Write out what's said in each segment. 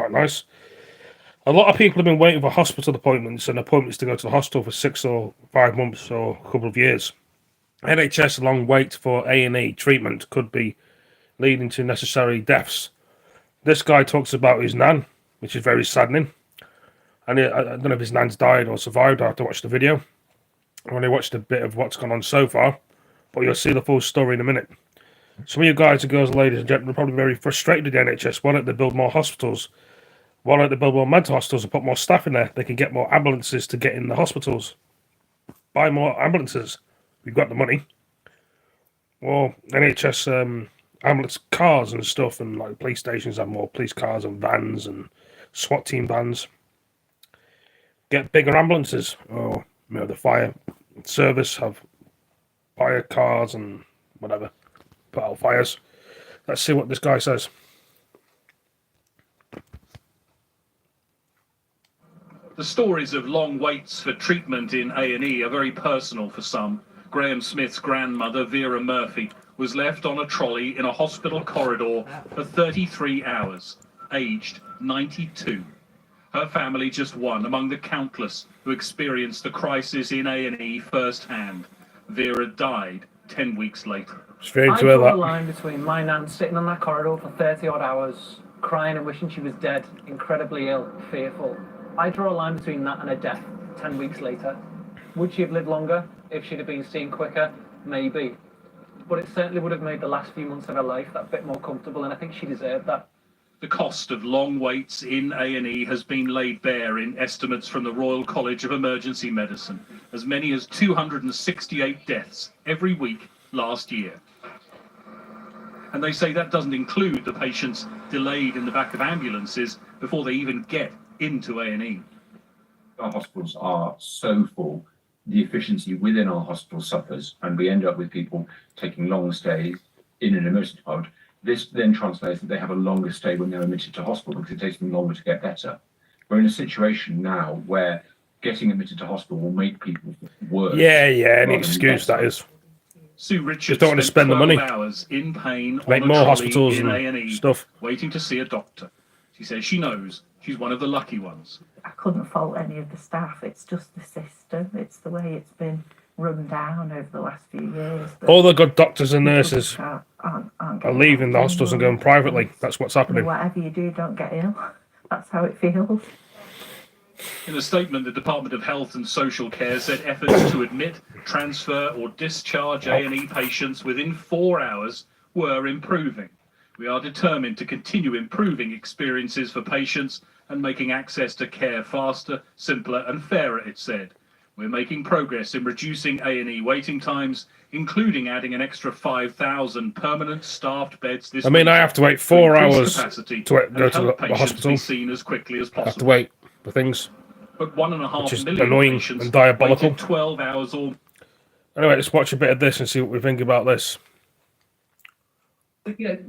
quite nice. A lot of people have been waiting for hospital appointments and appointments to go to the hospital for 6 or 5 months or a couple of years. NHS long wait for A&E treatment could be leading to necessary deaths. This guy talks about his nan, which is very saddening. And I don't know if his nan's died or survived. I have to watch the video. I've only watched a bit of what's gone on so far, but you'll see the full story in a minute. Some of you guys and girls, ladies and gentlemen, are probably very frustrated with the NHS. Why don't they build more hospitals? Why don't they build more mental hospitals and put more staff in there? They can get more ambulances to get in the hospitals. Buy more ambulances. We've got the money. Or NHS ambulance cars and stuff, and like police stations have more police cars and vans and SWAT team vans. Get bigger ambulances. Or the fire service have fire cars and whatever. Put out fires. Let's see what this guy says. The stories of long waits for treatment in A&E are very personal for some. Graham Smith's grandmother, Vera Murphy, was left on a trolley in a hospital corridor for 33 hours, aged 92. Her family just one among the countless who experienced the crisis in A&E firsthand. Vera died 10 weeks later. I draw a line between my nan sitting on that corridor for 30 odd hours, crying and wishing she was dead, incredibly ill, fearful. I draw a line between that and a death 10 weeks later. Would she have lived longer if she'd have been seen quicker? Maybe. But it certainly would have made the last few months of her life that bit more comfortable, and I think she deserved that. The cost of long waits in A&E has been laid bare in estimates from the Royal College of Emergency Medicine. As many as 268 deaths every week last year. And they say that doesn't include the patients delayed in the back of ambulances before they even get into A&E. Our hospitals are so full, the efficiency within our hospital suffers, and we end up with people taking long stays in an emergency department. This then translates that they have a longer stay when they're admitted to hospital because it takes them longer to get better. We're in a situation now where getting admitted to hospital will make people worse. Yeah, any excuse that is. Sue Richards just don't want to spend the money. Hours in pain make on more a hospitals in and A&E, stuff. Waiting to see a doctor. She says she knows she's one of the lucky ones. I couldn't fault any of the staff. It's just the system. It's the way it's been run down over the last few years. All the good doctors and nurses aren't are leaving the hospitals and going privately. That's what's happening. Whatever you do, don't get ill. That's how it feels. In a statement, the Department of Health and Social Care said efforts to admit, transfer or discharge A&E patients within 4 hours were improving. We are determined to continue improving experiences for patients and making access to care faster, simpler and fairer, it said. We're making progress in reducing A&E waiting times, including adding an extra 5,000 permanent staffed beds this week. I have to wait 4 hours to go to the hospital. Be seen as quickly as possible. I have to wait for things. But 1.5 million annoying patients and diabolical. waited 12 hours or... Anyway, let's watch a bit of this and see what we think about this.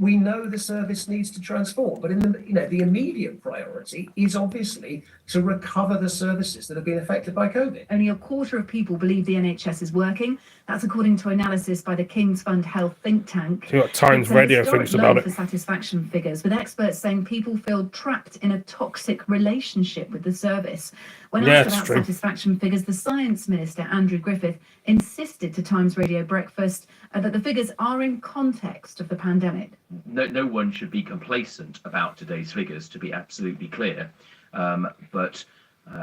We know the service needs to transform, but in the immediate priority is obviously to recover the services that have been affected by COVID. Only a quarter of people believe the NHS is working. That's according to analysis by the King's Fund Health think tank. See what Times Radio thinks about it. For satisfaction figures, with experts saying people feel trapped in a toxic relationship with the service. When asked about satisfaction figures, the Science Minister, Andrew Griffith, insisted to Times Radio Breakfast that the figures are in context of the pandemic. No one should be complacent about today's figures, to be absolutely clear. But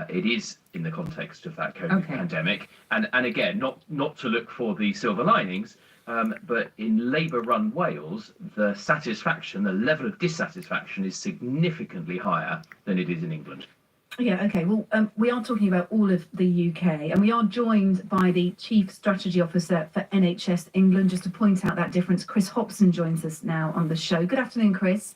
it is in the context of that COVID pandemic. And again, not to look for the silver linings, but in Labour-run Wales, the satisfaction, the level of dissatisfaction is significantly higher than it is in England. Yeah, okay. Well, we are talking about all of the UK, and we are joined by the Chief Strategy Officer for NHS England, just to point out that difference. Chris Hobson joins us now on the show. Good afternoon, Chris.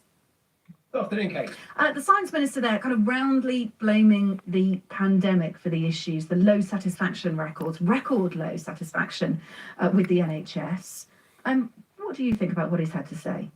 Good afternoon, Kate. The Science Minister there kind of roundly blaming the pandemic for the issues, the low satisfaction record low satisfaction with the NHS. What do you think about what he's had to say?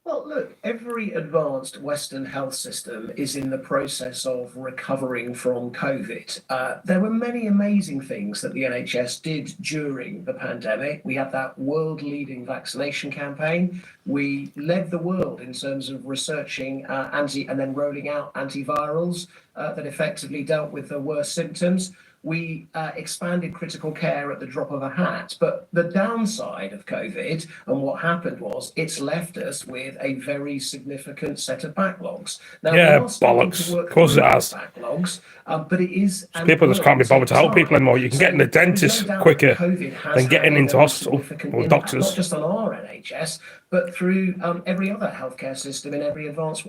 Well, look, every advanced Western health system is in the process of recovering from COVID. There were many amazing things that the NHS did during the pandemic. We had that world-leading vaccination campaign. We led the world in terms of researching and then rolling out antivirals that effectively dealt with the worst symptoms. We expanded critical care at the drop of a hat. But the downside of COVID and what happened was it's left us with a very significant set of backlogs. Now, yeah, bollocks. Of course it has. Backlogs, but it is. People just can't be bothered to help people anymore. You can get in the dentist quicker than getting into hospital or doctors. Not just on our NHS, but through every other healthcare system in every advanced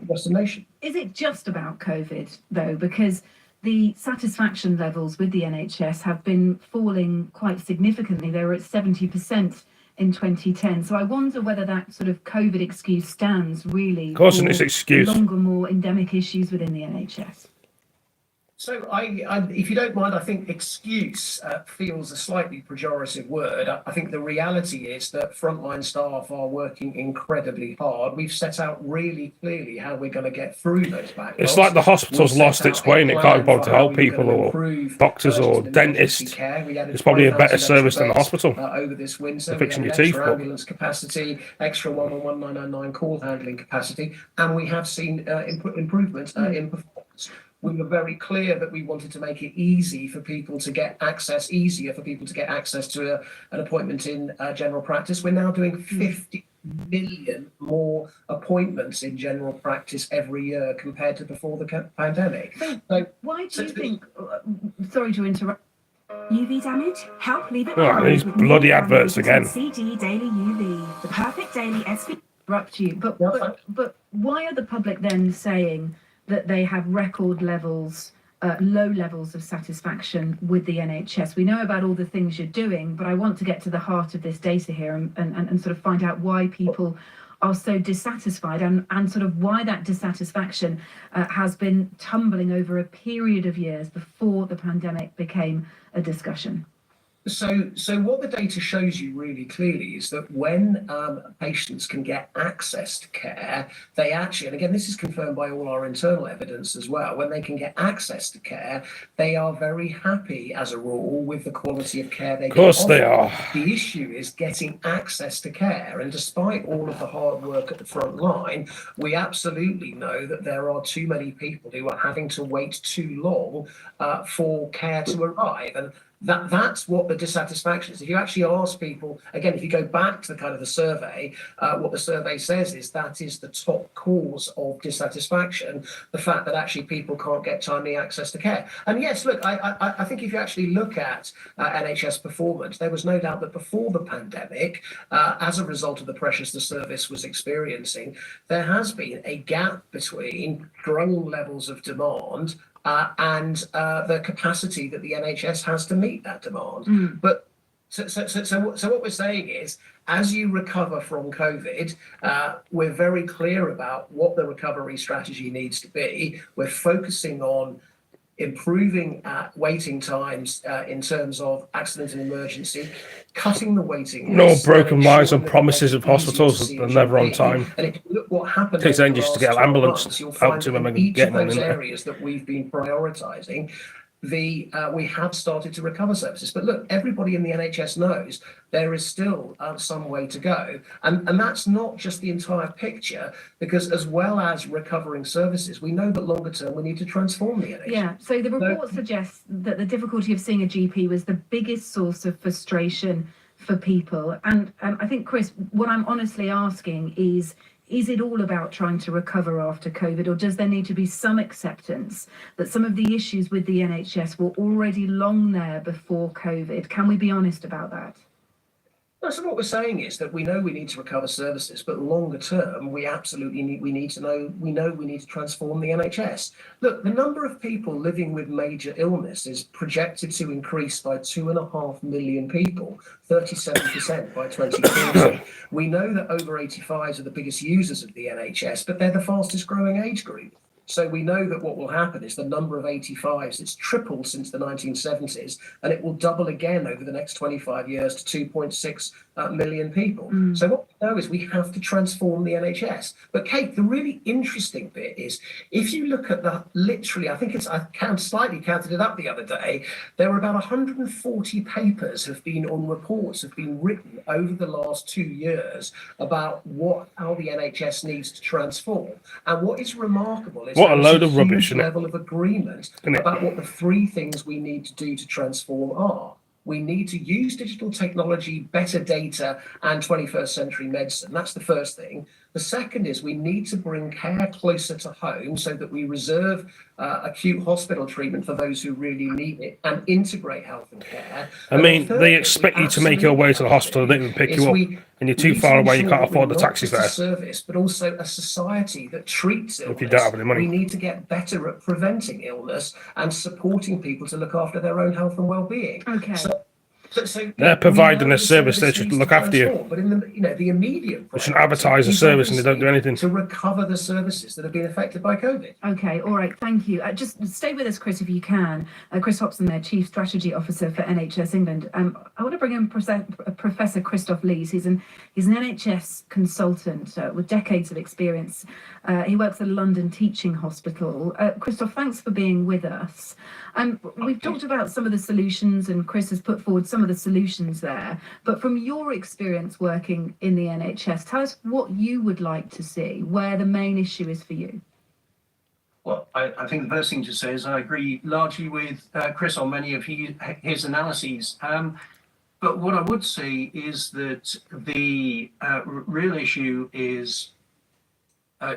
Western nation. Is it just about COVID, though? Because the satisfaction levels with the NHS have been falling quite significantly. They were at 70% in 2010. So I wonder whether that sort of COVID excuse stands really. Of course, it's an excuse. Longer, more endemic issues within the NHS. So if you don't mind, I think excuse feels a slightly pejorative word. I think the reality is that frontline staff are working incredibly hard. We've set out really clearly how we're going to get through those backlogs. It's like the hospital's lost its way and it can't bother to help people, or doctors or dentists. It's probably a better service than the hospital. Over this winter, fixing your teeth. Extra ambulance capacity, extra 111 999 call handling capacity, and we have seen improvements in performance. We were very clear that we wanted to make it easier for people to get access to an appointment in general practice. We're now doing 50 million more appointments in general practice every year compared to before the pandemic. So why do you think, sorry to interrupt, UV damage? Help leave it behind. These bloody adverts again. CD Daily UV, the perfect daily SV. Interrupt you, but why are the public then saying that they have record levels, low levels of satisfaction with the NHS? We know about all the things you're doing, but I want to get to the heart of this data here and sort of find out why people are so dissatisfied and sort of why that dissatisfaction has been tumbling over a period of years before the pandemic became a discussion. So what the data shows you really clearly is that when patients can get access to care, they actually, and again, this is confirmed by all our internal evidence as well, when they can get access to care, they are very happy as a rule with the quality of care they get. Of course they are. The issue is getting access to care. And despite all of the hard work at the front line, we absolutely know that there are too many people who are having to wait too long for care to arrive. And that's what the dissatisfaction is. If you actually ask people, again, if you go back to the kind of the survey, what the survey says is that is the top cause of dissatisfaction, the fact that actually people can't get timely access to care. And yes, look, I think if you actually look at NHS performance, there was no doubt that before the pandemic, as a result of the pressures the service was experiencing, there has been a gap between growing levels of demand and the capacity that the NHS has to meet that demand. But so what we're saying is, as you recover from COVID, we're very clear about what the recovery strategy needs to be. We're focusing on improving waiting times in terms of accident and emergency, cutting the waiting lists. No broken lies and promises of hospitals that are never on time. And if you look what happened, takes ages to get an ambulance out to them and get them in those there. areas that we've been prioritising, we have started to recover services. But look, everybody in the NHS knows there is still some way to go. And that's not just the entire picture, because as well as recovering services, we know that longer term we need to transform the NHS. Yeah, so the report suggests that the difficulty of seeing a GP was the biggest source of frustration for people. And I think, Chris, what I'm honestly asking is it all about trying to recover after COVID, or does there need to be some acceptance that some of the issues with the NHS were already long there before COVID? Can we be honest about that? No, so what we're saying is that we know we need to recover services, but longer term, we absolutely need to transform the NHS. Look, the number of people living with major illness is projected to increase by 2.5 million people, 37% by 2040. We know that over 85s are the biggest users of the NHS, but they're the fastest growing age group. So we know that what will happen is the number of 85s, it's tripled since the 1970s, and it will double again over the next 25 years to 2.6 million people. So what we know is we have to transform the NHS. But Kate, the really interesting bit is if you look at literally, I think I slightly counted it up the other day, there were about 140 papers reports have been written over the last 2 years about how the NHS needs to transform. And what is remarkable is what a load of huge rubbish, level of agreement about what the 3 things we need to do to transform are. We need to use digital technology, better data, and 21st century medicine. That's the first thing. The second is we need to bring care closer to home so that we reserve acute hospital treatment for those who really need it and integrate health and care. I mean, they expect you to make your way to the hospital, they don't even pick you up, and you're too far away, you can't afford the taxi fare. Not just a service, but also a society that treats illness. If you don't have any money. We need to get better at preventing illness and supporting people to look after their own health and well-being. Okay. So they're providing a service, they should look after you. But in the immediate, they should advertise a service and they don't do anything to recover the services that have been affected by COVID. Okay, all right, thank you. Just stay with us, Chris, if you can. Chris Hobson, there, Chief Strategy Officer for NHS England. I want to bring in Professor Christoph Lees. He's an NHS consultant with decades of experience. He works at a London teaching hospital. Christoph, thanks for being with us. We've talked about some of the solutions, and Chris has put forward some of the solutions there. But from your experience working in the NHS, tell us what you would like to see, where the main issue is for you. Well, I think the first thing to say is I agree largely with Chris on many of his analyses. But what I would say is that the real issue is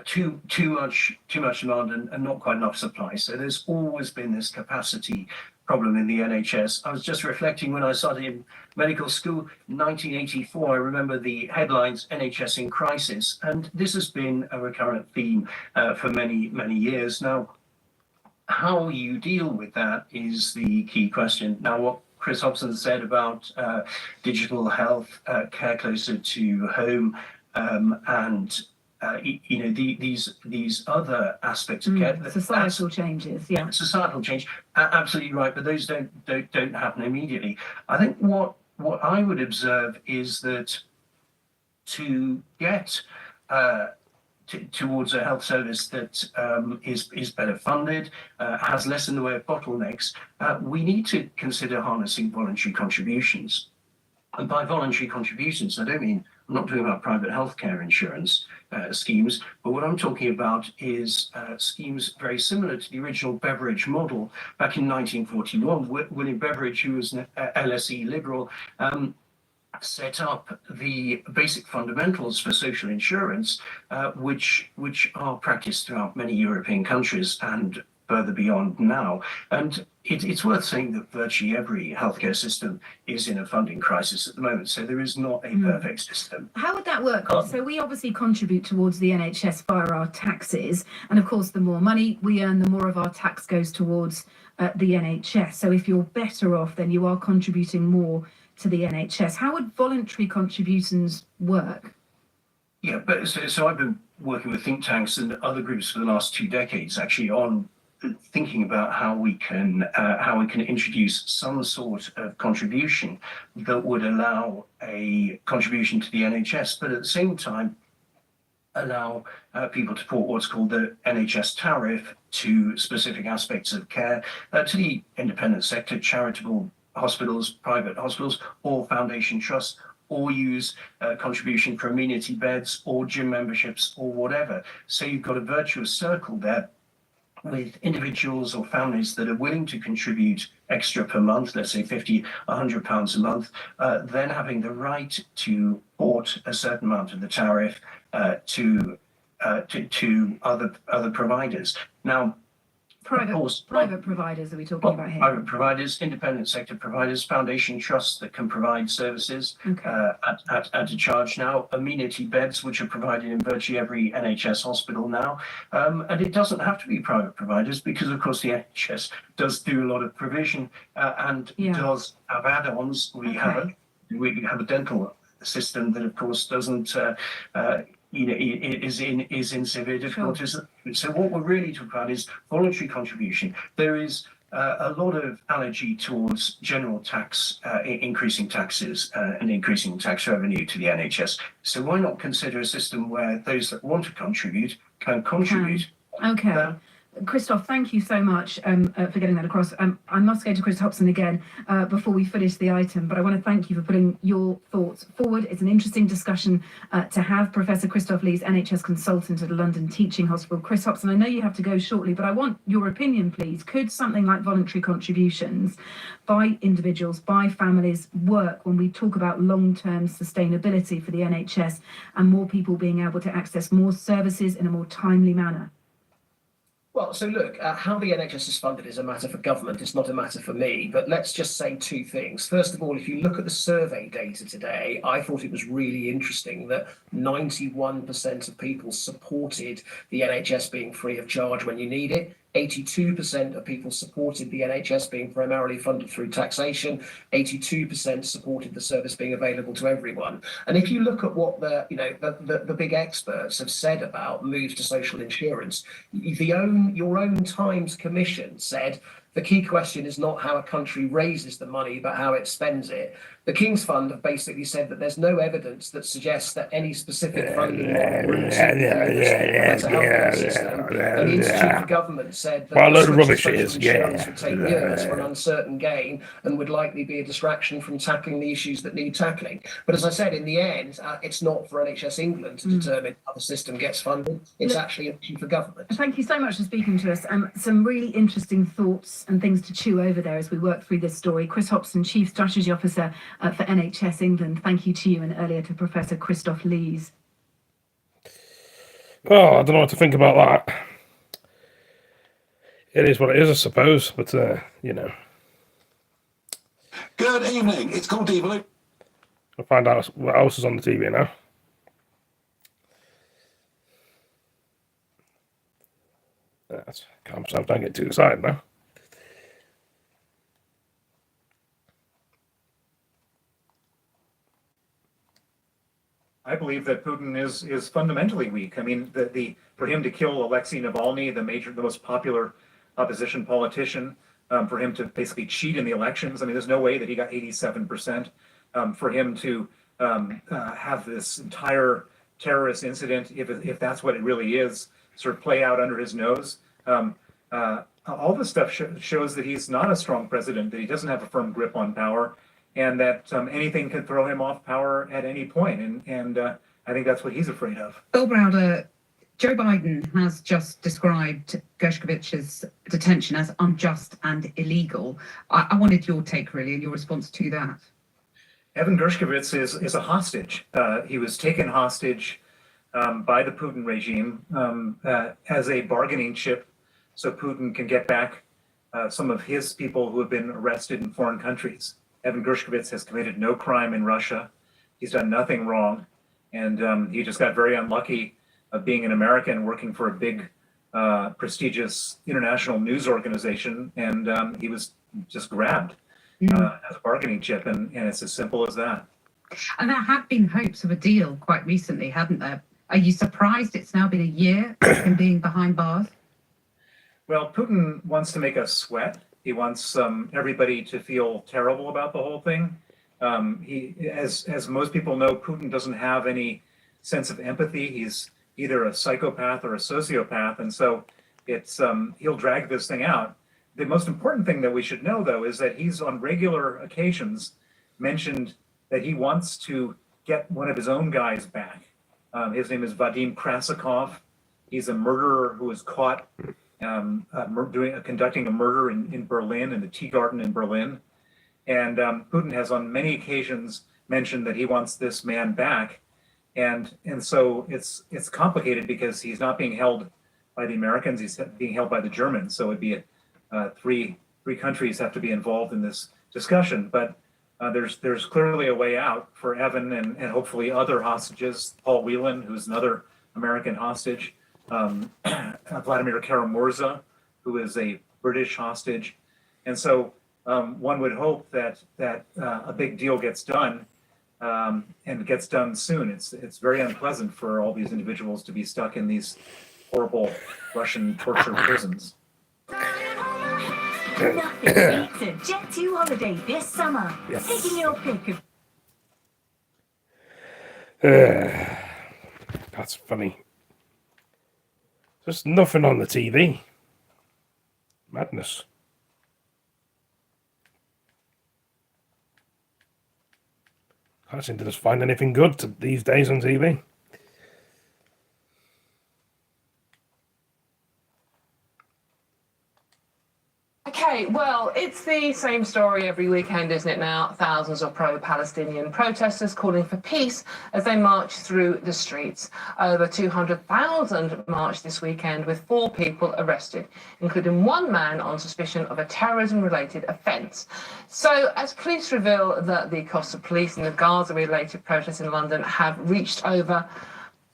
too much demand and not quite enough supply. So there's always been this capacity problem in the NHS. I was just reflecting when I started in medical school in 1984, I remember the headlines, NHS in crisis, and this has been a recurrent theme for many, many years. Now, how you deal with that is the key question. Now, what Chris Hobson said about digital health, care closer to home, and these other aspects of care, societal changes, societal change, absolutely right. But those don't happen immediately. I think what I would observe is that to get towards a health service that is better funded, has less in the way of bottlenecks, we need to consider harnessing voluntary contributions. And by voluntary contributions, I'm not talking about private healthcare insurance schemes, but what I'm talking about is schemes very similar to the original Beveridge model back in 1941. William Beveridge, who was an LSE liberal, set up the basic fundamentals for social insurance, which are practiced throughout many European countries and further beyond now. And it's worth saying that virtually every healthcare system is in a funding crisis at the moment, so there is not a perfect system. How would that work? So we obviously contribute towards the NHS via our taxes, and of course the more money we earn, the more of our tax goes towards the NHS. So if you're better off, then you are contributing more to the NHS. How would voluntary contributions work? Yeah, but so I've been working with think tanks and other groups for the last 2 decades actually on thinking about how we can introduce some sort of contribution that would allow a contribution to the NHS, but at the same time allow people to put what's called the NHS tariff to specific aspects of care, to the independent sector, charitable hospitals, private hospitals, or foundation trusts, or use contribution for amenity beds or gym memberships or whatever. So you've got a virtuous circle there with individuals or families that are willing to contribute extra per month, let's say 50, £100 a month, then having the right to port a certain amount of the tariff to other providers. Now, private providers are we talking about here? Private providers, independent sector providers, foundation trusts that can provide services at a charge now, amenity beds which are provided in virtually every NHS hospital now, and it doesn't have to be private providers because of course the NHS does do a lot of provision and does have add-ons. We have a dental system that of course doesn't is in severe difficulties. So what we're really talking about is voluntary contribution. There is a lot of allergy towards general tax, increasing taxes and increasing tax revenue to the NHS. So why not consider a system where those that want to contribute can contribute? Okay. Christoph, thank you so much for getting that across. I must go to Chris Hobson again before we finish the item, but I want to thank you for putting your thoughts forward. It's an interesting discussion to have. Professor Christoph Lees, NHS consultant at a London teaching hospital. Chris Hobson, I know you have to go shortly, but I want your opinion, please. Could something like voluntary contributions by individuals, by families, work when we talk about long-term sustainability for the NHS and more people being able to access more services in a more timely manner? Well, so look, how the NHS is funded is a matter for government. It's not a matter for me. But let's just say two things. First of all, if you look at the survey data today, I thought it was really interesting that 91% of people supported the NHS being free of charge when you need it. 82% of people supported the NHS being primarily funded through taxation. 82% supported the service being available to everyone. And if you look at what the big experts have said about move to social insurance, your own Times Commission said the key question is not how a country raises the money, but how it spends it. The King's Fund have basically said that there's no evidence that suggests that any specific funding model routinely delivers a better healthcare system. And the Institute for Government said that the switch to social insurance would take years for an uncertain gain and would likely be a distraction from tackling the issues that need tackling. But as I said, in the end, it's not for NHS England to determine how the system gets funded. It's actually an issue for government. Thank you so much for speaking to us. Some really interesting thoughts and things to chew over there as we work through this story. Chris Hobson, Chief Strategy Officer for NHS England. Thank you to you, and earlier to Professor Christoph Lees. Oh, I don't know what to think about that. It is what it is, I suppose, but, you know. Good evening, it's called Devo. I'll find out what else is on the TV now. Calm myself, don't get too excited now. I believe that Putin is fundamentally weak. I mean, for him to kill Alexei Navalny, the most popular opposition politician, for him to basically cheat in the elections. I mean, there's no way that he got 87%. For him to have this entire terrorist incident, if that's what it really is, sort of play out under his nose. All this stuff shows that he's not a strong president, that he doesn't have a firm grip on power, and that anything could throw him off power at any point. And I think that's what he's afraid of. Bill Browder, Joe Biden has just described Gershkovich's detention as unjust and illegal. I wanted your take, really, and your response to that. Evan Gershkovich is a hostage. He was taken hostage by the Putin regime as a bargaining chip so Putin can get back some of his people who have been arrested in foreign countries. Evan Gershkovich has committed no crime in Russia. He's done nothing wrong. And he just got very unlucky of being an American working for a big, prestigious international news organization. And he was just grabbed as a bargaining chip. And it's as simple as that. And there have been hopes of a deal quite recently, hadn't there? Are you surprised it's now been a year of him being behind bars? Well, Putin wants to make us sweat. He wants everybody to feel terrible about the whole thing. As most people know, Putin doesn't have any sense of empathy. He's either a psychopath or a sociopath, and so he'll drag this thing out. The most important thing that we should know, though, is that he's on regular occasions mentioned that he wants to get one of his own guys back. His name is Vadim Krasikov. He's a murderer who was caught conducting a murder in Berlin, in the Tea Garden in Berlin. And Putin has on many occasions mentioned that he wants this man back. And so it's complicated because he's not being held by the Americans, he's being held by the Germans. So it'd be three countries have to be involved in this discussion. But there's clearly a way out for Evan and hopefully other hostages. Paul Whelan, who's another American hostage. Vladimir Karamurza, who is a British hostage. And so one would hope that a big deal gets done and gets done soon. It's very unpleasant for all these individuals to be stuck in these horrible Russian torture prisons. Nothing beats a Jet2 holiday this summer. Yes. Taking your pick of... That's funny. Just nothing on the TV. Madness. Can't seem to just find anything good these days on TV. Okay, well, it's the same story every weekend, isn't it now? Thousands of pro-Palestinian protesters calling for peace as they march through the streets. Over 200,000 marched this weekend with 4 people arrested, including 1 man on suspicion of a terrorism-related offence. So, as police reveal that the costs of policing the Gaza-related protests in London have reached over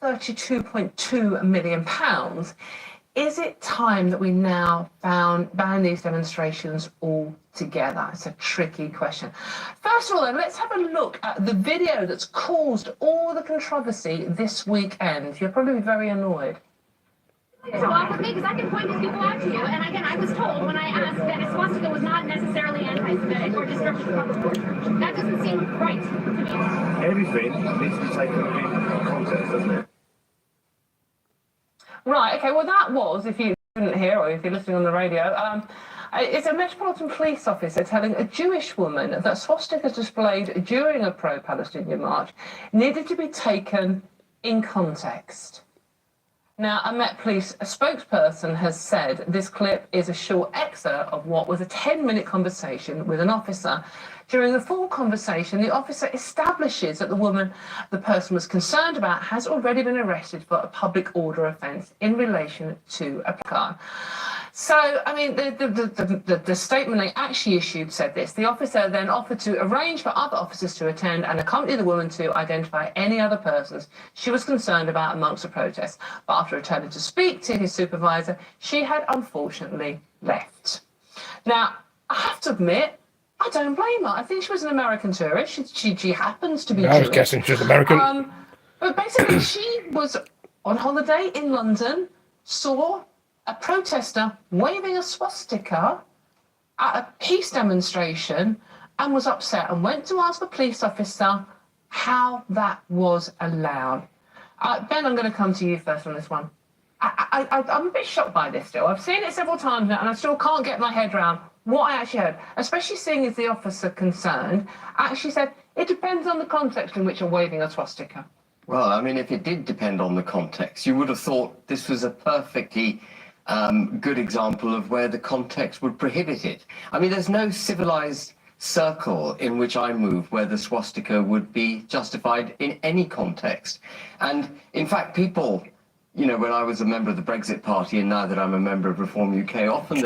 £32.2 million, is it time that we now ban these demonstrations altogether? It's a tricky question. First of all, though, let's have a look at the video that's caused all the controversy this weekend. You'll probably be very annoyed. To walk with me because I can point these people out to you. And again, I was told when I asked that a swastika was not necessarily anti-Semitic or disruptive to public order. That doesn't seem right to me. Everything needs to be taken in context, doesn't it? Right, okay, well that was, if you didn't hear or if you're listening on the radio, it's a Metropolitan Police officer telling a Jewish woman that swastikas displayed during a pro-Palestinian march needed to be taken in context. Now, a Met Police spokesperson has said this clip is a short excerpt of what was a 10-minute conversation with an officer. During the full conversation, the officer establishes that the person was concerned about, has already been arrested for a public order offence in relation to a placard. So, I mean, the statement they actually issued said this. The officer then offered to arrange for other officers to attend and accompany the woman to identify any other persons she was concerned about amongst the protests. But after returning to speak to his supervisor, she had unfortunately left. Now, I have to admit, I don't blame her. I think she was an American tourist. She happens to be Jewish. I was guessing she was American. But basically, she was on holiday in London, saw a protester waving a swastika at a peace demonstration and was upset and went to ask the police officer how that was allowed. Ben, I'm going to come to you first on this one. I'm a bit shocked by this still. I've seen it several times now and I still can't get my head around what I actually heard, especially seeing as the officer concerned actually said it depends on the context in which you're waving a swastika. Well, I mean, if it did depend on the context, you would have thought this was a perfectly good example of where the context would prohibit it. I mean, there's no civilized circle in which I move where the swastika would be justified in any context. And in fact, people, you know, when I was a member of the Brexit Party and now that I'm a member of Reform UK, often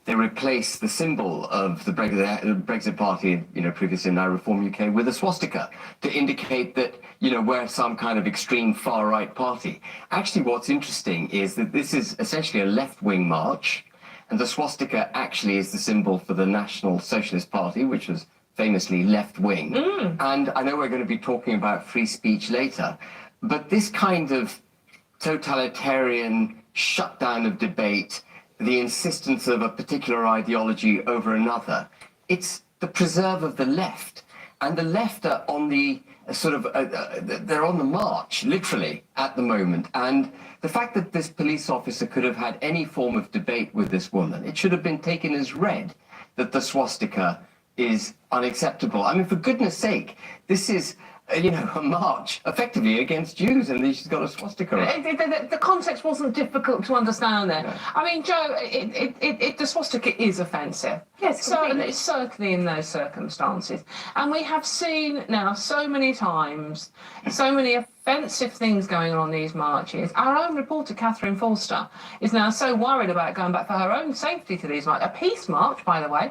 they replace the symbol of the Brexit Party, you know, previously now Reform UK, with a swastika to indicate that, you know, we're some kind of extreme far-right party. Actually, what's interesting is that this is essentially a left-wing march, and the swastika actually is the symbol for the National Socialist Party, which was famously left-wing. And I know we're going to be talking about free speech later, but this kind of totalitarian shutdown of debate, the insistence of a particular ideology over another, it's the preserve of the left. And the left are on the they're on the march, literally, at the moment. And the fact that this police officer could have had any form of debate with this woman, it should have been taken as read that the swastika is unacceptable. I mean, for goodness sake, this is, you know, a march effectively against Jews, and she's got a swastika. The context wasn't difficult to understand there. Yeah. I mean, Joe, the swastika is offensive. Yes, certainly in those circumstances. And we have seen now so many times, so many offensive things going on these marches. Our own reporter, Catherine Forster, is now so worried about going back for her own safety to these marches, a peace march, by the way,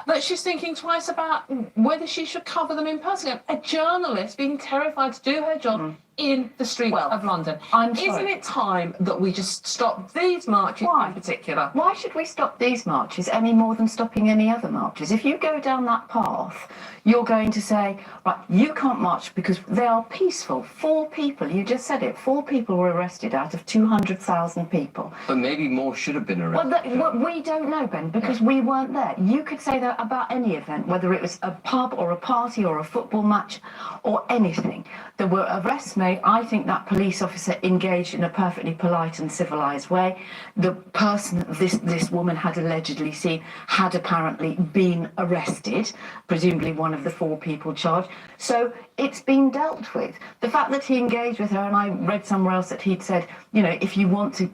that she's thinking twice about whether she should cover them in person. A journalist being terrified to do her job in the streets of London. Isn't it time that we just stop these marches in particular? Why should we stop these marches any more than stopping any other marches? If you go down that path, you're going to say, right, you can't march because they are peaceful. 4 people, you just said it, 4 people were arrested out of 200,000 people. But maybe more should have been arrested. Well, we don't know, Ben, because we weren't there. You could say that about any event, whether it was a pub or a party or a football match or anything. There were arrests made. I think that police officer engaged in a perfectly polite and civilised way. The person this woman had allegedly seen had apparently been arrested, presumably one of the 4 people charged. So it's been dealt with. The fact that he engaged with her, and I read somewhere else that he'd said, you know, if you want to,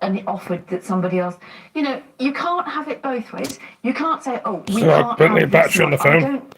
and he offered that somebody else, you know, you can't have it both ways. You can't say, oh, we can't have this battery on the phone. I don't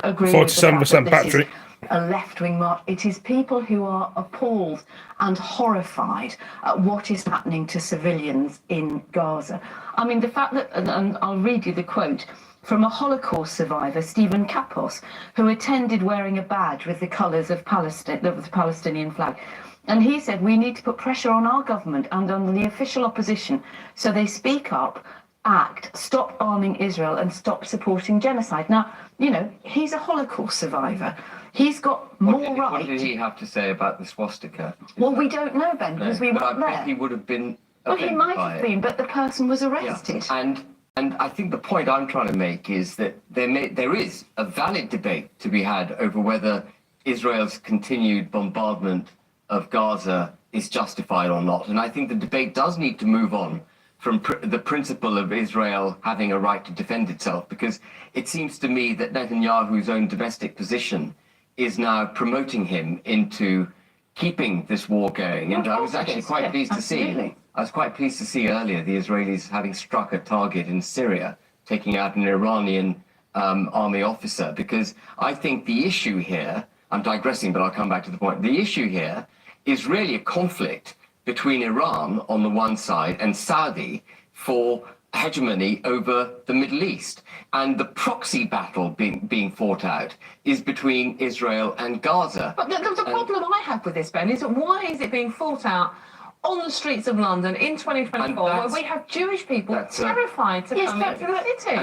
agree 47% battery. A left-wing march. It is people who are appalled and horrified at what is happening to civilians in Gaza. I mean, the fact that, and I'll read you the quote from a Holocaust survivor, Stephen Kapos, who attended wearing a badge with the colours of Palestine, the Palestinian flag. And he said, we need to put pressure on our government and on the official opposition so they speak up, act, stop arming Israel and stop supporting genocide. Now, you know, he's a Holocaust survivor. He's got more right. What did he have to say about the swastika? Well, we don't know, Ben, because we weren't there. I bet he would have been. Well, he might have been, but the person was arrested. Yeah. And I think the point I'm trying to make is that there is a valid debate to be had over whether Israel's continued bombardment of Gaza is justified or not. And I think the debate does need to move on from the principle of Israel having a right to defend itself, because it seems to me that Netanyahu's own domestic position is now promoting him into keeping this war going. And I was actually quite pleased to see. I was quite pleased to see earlier the Israelis having struck a target in Syria, taking out an Iranian army officer, because I think the issue here, I'm digressing, but I'll come back to the point. The issue here is really a conflict between Iran on the one side and Saudi for hegemony over the Middle East. And the proxy battle being fought out is between Israel and Gaza. But the problem I have with this, Ben, is that why is it being fought out on the streets of London in 2024, where we have Jewish people terrified to come into the city?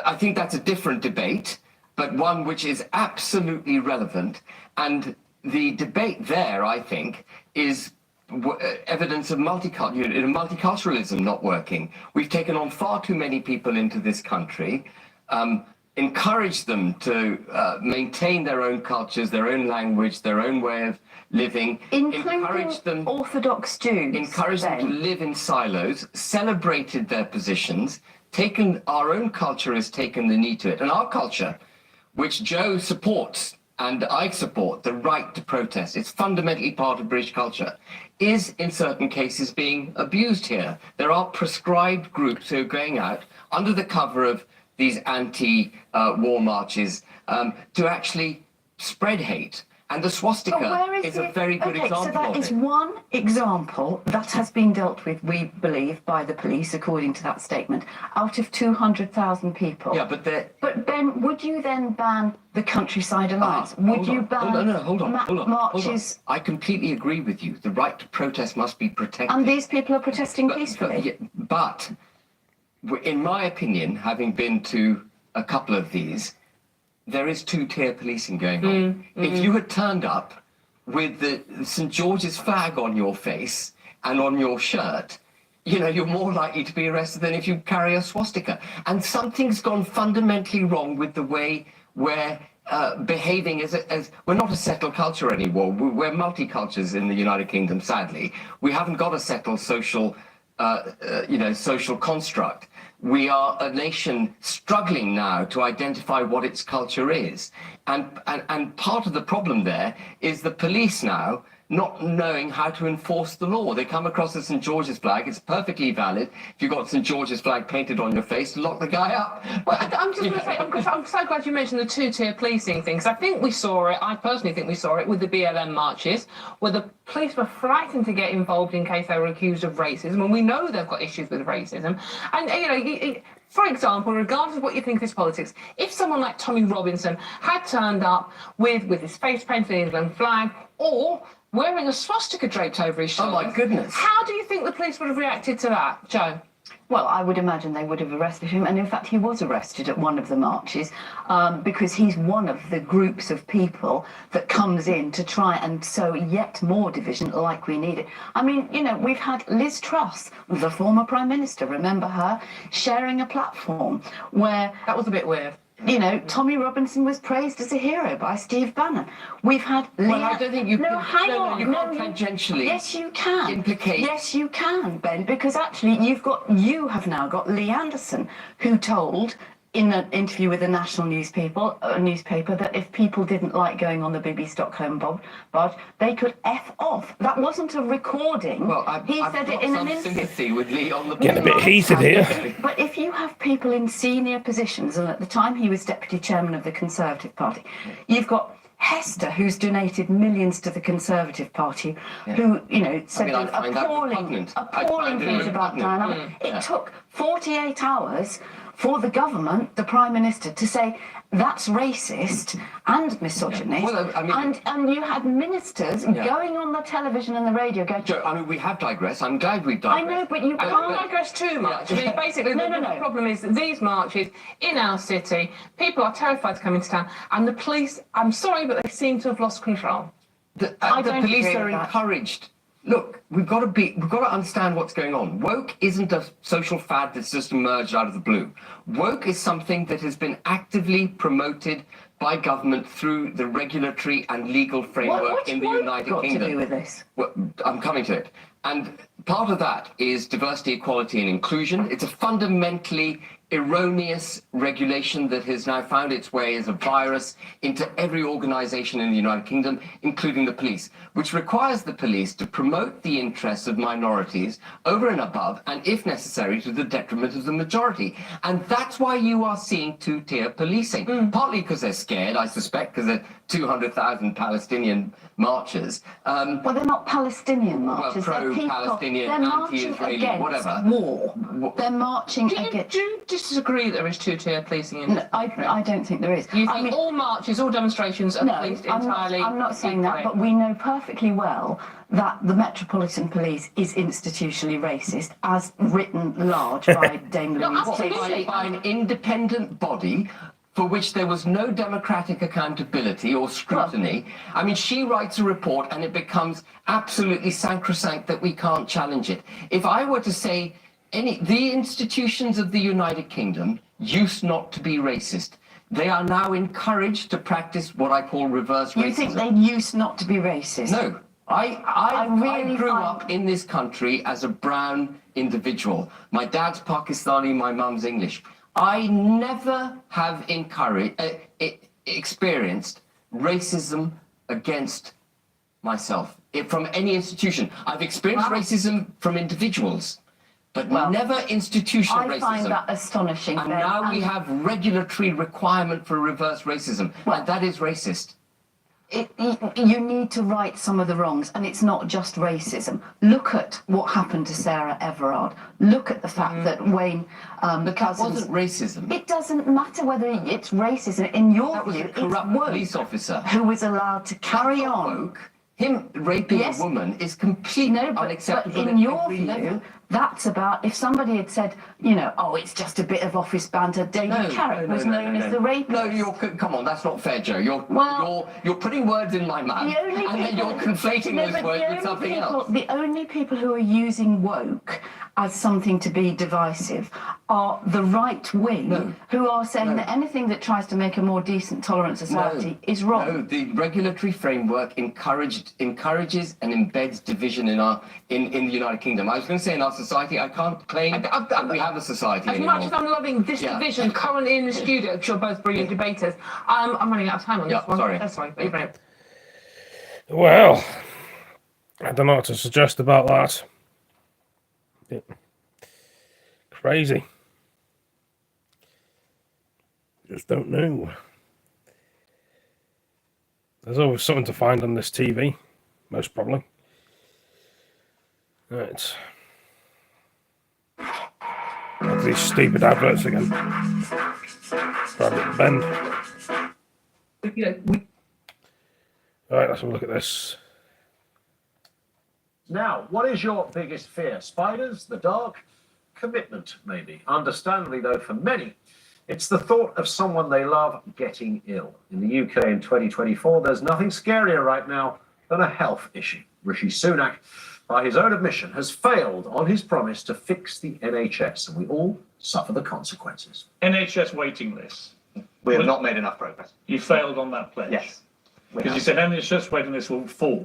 I think that's a different debate, but one which is absolutely relevant. And the debate there, I think, is evidence of multiculturalism not working. We've taken on far too many people into this country, encouraged them to maintain their own cultures, their own language, their own way of living, encouraged them, Orthodox Jews, encouraged them to live in silos, celebrated their positions, our own culture has taken the knee to it. And our culture, which Joe supports, and I support, the right to protest, it's fundamentally part of British culture, is in certain cases being abused here. There are prescribed groups who are going out under the cover of these anti-war marches to actually spread hate. And the swastika is a very good example so that is one example that has been dealt with, we believe, by the police, according to that statement, out of 200,000 people. Yeah, but Ben, would you then ban the Countryside Alliance? Would you ban hold on. marches? I completely agree with you. The right to protest must be protected. And these people are protesting peacefully. But in my opinion, having been to a couple of these, there is two-tier policing going on. If you had turned up with the St. George's flag on your face and on your shirt, you know, you're more likely to be arrested than if you carry a swastika. And something's gone fundamentally wrong with the way we're behaving as we're not a settled culture anymore. We're multicultures in the United Kingdom, sadly. We haven't got a settled social, social construct. We are a nation struggling now to identify what its culture is. And part of the problem there is the police now not knowing how to enforce the law. They come across the St. George's flag. It's perfectly valid. If you've got St. George's flag painted on your face, lock the guy up. Well, I'm just going to say, I'm so glad you mentioned the two-tier policing thing, because I think we saw it, I personally think we saw it with the BLM marches, where the police were frightened to get involved in case they were accused of racism, and we know they've got issues with racism. And, you know, for example, regardless of what you think of his politics, if someone like Tommy Robinson had turned up with his face painted in the England flag, or wearing a swastika draped over his shoulder. Oh my goodness. How do you think the police would have reacted to that, Joe? Well, I would imagine they would have arrested him, and in fact he was arrested at one of the marches because he's one of the groups of people that comes in to try and sow yet more division like we need it. I mean, you know, we've had Liz Truss, the former Prime Minister, remember her, sharing a platform where... That was a bit weird. You know, Tommy Robinson was praised as a hero by Steve Bannon. We've had... Well, I don't think you No, can... hang on. You can't tangentially... Yes, you can. Implicate... Yes, you can, Ben, because actually you have now got Lee Anderson, who told in an interview with a national newspaper that if people didn't like going on the Bibi Stockholm barge, they could F off. That wasn't a recording. Well, he I've said got it in some an interview. sympathy with Lee on the... Getting a bit heated here. But if you have people in senior positions, and at the time he was deputy chairman of the Conservative Party, you've got Hester, who's donated millions to the Conservative Party, who, you know, said appalling things about Diana. It took 48 hours for the government, the Prime Minister, to say that's racist and misogynist. Well, I mean, and you had ministers going on the television and the radio going... Joe, I mean, we have digressed. I'm glad we've digressed. I know, but you can't digress too much. I mean, basically, the problem is that these marches in our city, people are terrified to come into town, and the police, I'm sorry, but they seem to have lost control. The police are encouraged. Look, we've got to understand what's going on. Woke isn't a social fad that's just emerged out of the blue. Woke is something that has been actively promoted by government through the regulatory and legal framework in the United Kingdom. What's to do with this? Well, I'm coming to it. And part of that is diversity, equality, and inclusion. It's a fundamentally erroneous regulation that has now found its way as a virus into every organisation in the United Kingdom, including the police, which requires the police to promote the interests of minorities over and above, and if necessary, to the detriment of the majority. And that's why you are seeing two-tier policing, partly because they're scared, I suspect, because they're 200,000 Palestinian marchers. Well, they're not Palestinian marchers. Well, pro-Palestinian, they're marching anti-Israeli, against whatever. war. They're marching against... Do you disagree that there is two-tier policing in No, I don't think there is. You think all marches, all demonstrations are policed entirely? I'm not saying that, but we know perfectly well that the Metropolitan Police is institutionally racist, as written large by Dame Louise By an independent body for which there was no democratic accountability or scrutiny. I mean, she writes a report and it becomes absolutely sacrosanct that we can't challenge it. If I were to say the institutions of the United Kingdom used not to be racist, they are now encouraged to practice what I call reverse racism. You think they used not to be racist? No. I grew up in this country as a brown individual. My dad's Pakistani, my mum's English. I never have experienced racism against myself from any institution. I've experienced racism from individuals, but never institutional racism. I find that astonishing. And now we have regulatory requirement for reverse racism, and that is racist. You need to right some of the wrongs, and it's not just racism. Look at what happened to Sarah Everard. Look at the fact that Wayne but that wasn't racism. It doesn't matter whether it's racism. In your that was view, a corrupt it's police officer who was allowed to carry on. Him raping a woman is completely unacceptable. But in your view, that's about if somebody had said, you know, oh, it's just a bit of office banter. David Carrick was known as the rapist. No, come on, that's not fair, Joe. You're putting words in my mouth, and then you're conflating those words with something else. The only people who are using woke as something to be divisive are the right wing, who are saying that anything that tries to make a more decent, tolerant society is wrong. No, the regulatory framework encourages and embeds division in the United Kingdom. I was going to say in our society, I can't claim that we have a society anymore. As much as I'm loving this division currently in the studio, which you're both brilliant debaters, I'm running out of time on this one. Sorry, but you're brilliant. Well, I don't know what to suggest about that. Crazy. Just don't know. There's always something to find on this TV, most probably. Right. Look at these stupid adverts again. Grab it, bend. You know, Alright, let's have a look at this. Now, what is your biggest fear? Spiders, the dark, commitment, maybe. Understandably, though, for many, it's the thought of someone they love getting ill. In the UK in 2024, there's nothing scarier right now than a health issue. Rishi Sunak, by his own admission, has failed on his promise to fix the NHS, and we all suffer the consequences. NHS waiting lists. We have not made enough progress. You failed on that pledge. Yes. Because you said NHS waiting lists will fall.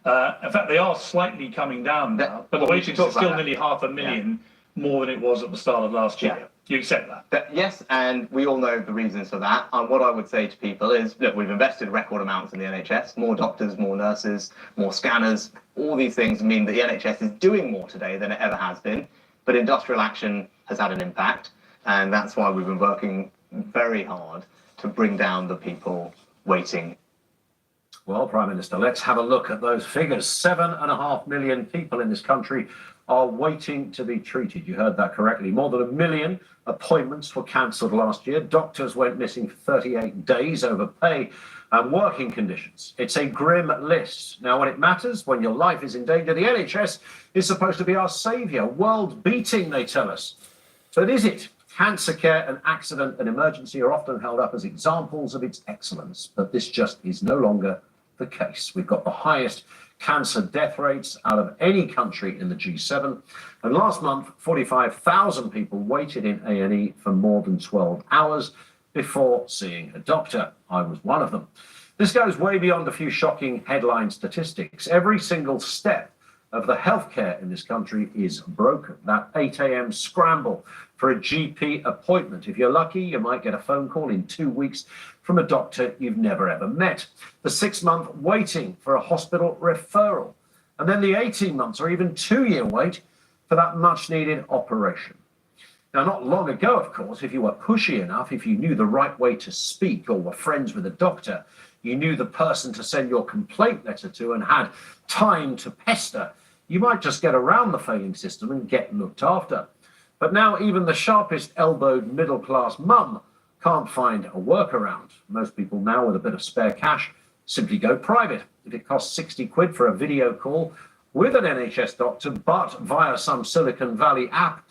In fact, they are slightly coming down now, but the waiting list is still nearly 500,000 more than it was at the start of last year. Do you accept that? Yes, and we all know the reasons for that. And what I would say to people is, look, we've invested record amounts in the NHS, more doctors, more nurses, more scanners. All these things mean that the NHS is doing more today than it ever has been. But industrial action has had an impact, and that's why we've been working very hard to bring down the people waiting. Well, Prime Minister, let's have a look at those figures. 7.5 million people in this country are waiting to be treated. You heard that correctly. More than 1 million appointments were cancelled last year. Doctors went missing for 38 days over pay and working conditions. It's a grim list. Now, when it matters, when your life is in danger, the NHS is supposed to be our saviour. World-beating, they tell us. But is it? Cancer care and accident and emergency are often held up as examples of its excellence, but this just is no longer the case. We've got the highest cancer death rates out of any country in the G7, and last month 45,000 people waited in A&E for more than 12 hours before seeing a doctor. I was one of them. This goes way beyond a few shocking headline statistics. Every single step of the healthcare in this country is broken. That 8 a.m. scramble for a GP appointment. If you're lucky, you might get a phone call in 2 weeks from a doctor you've never ever met. The 6-month waiting for a hospital referral. And then the 18 months or even 2-year wait for that much needed operation. Now, not long ago, of course, if you were pushy enough, if you knew the right way to speak or were friends with a doctor, you knew the person to send your complaint letter to and had time to pester, you might just get around the failing system and get looked after. But now even the sharpest elbowed middle-class mum can't find a workaround. Most people now with a bit of spare cash simply go private. If it costs 60 quid for a video call with an NHS doctor, but via some Silicon Valley app,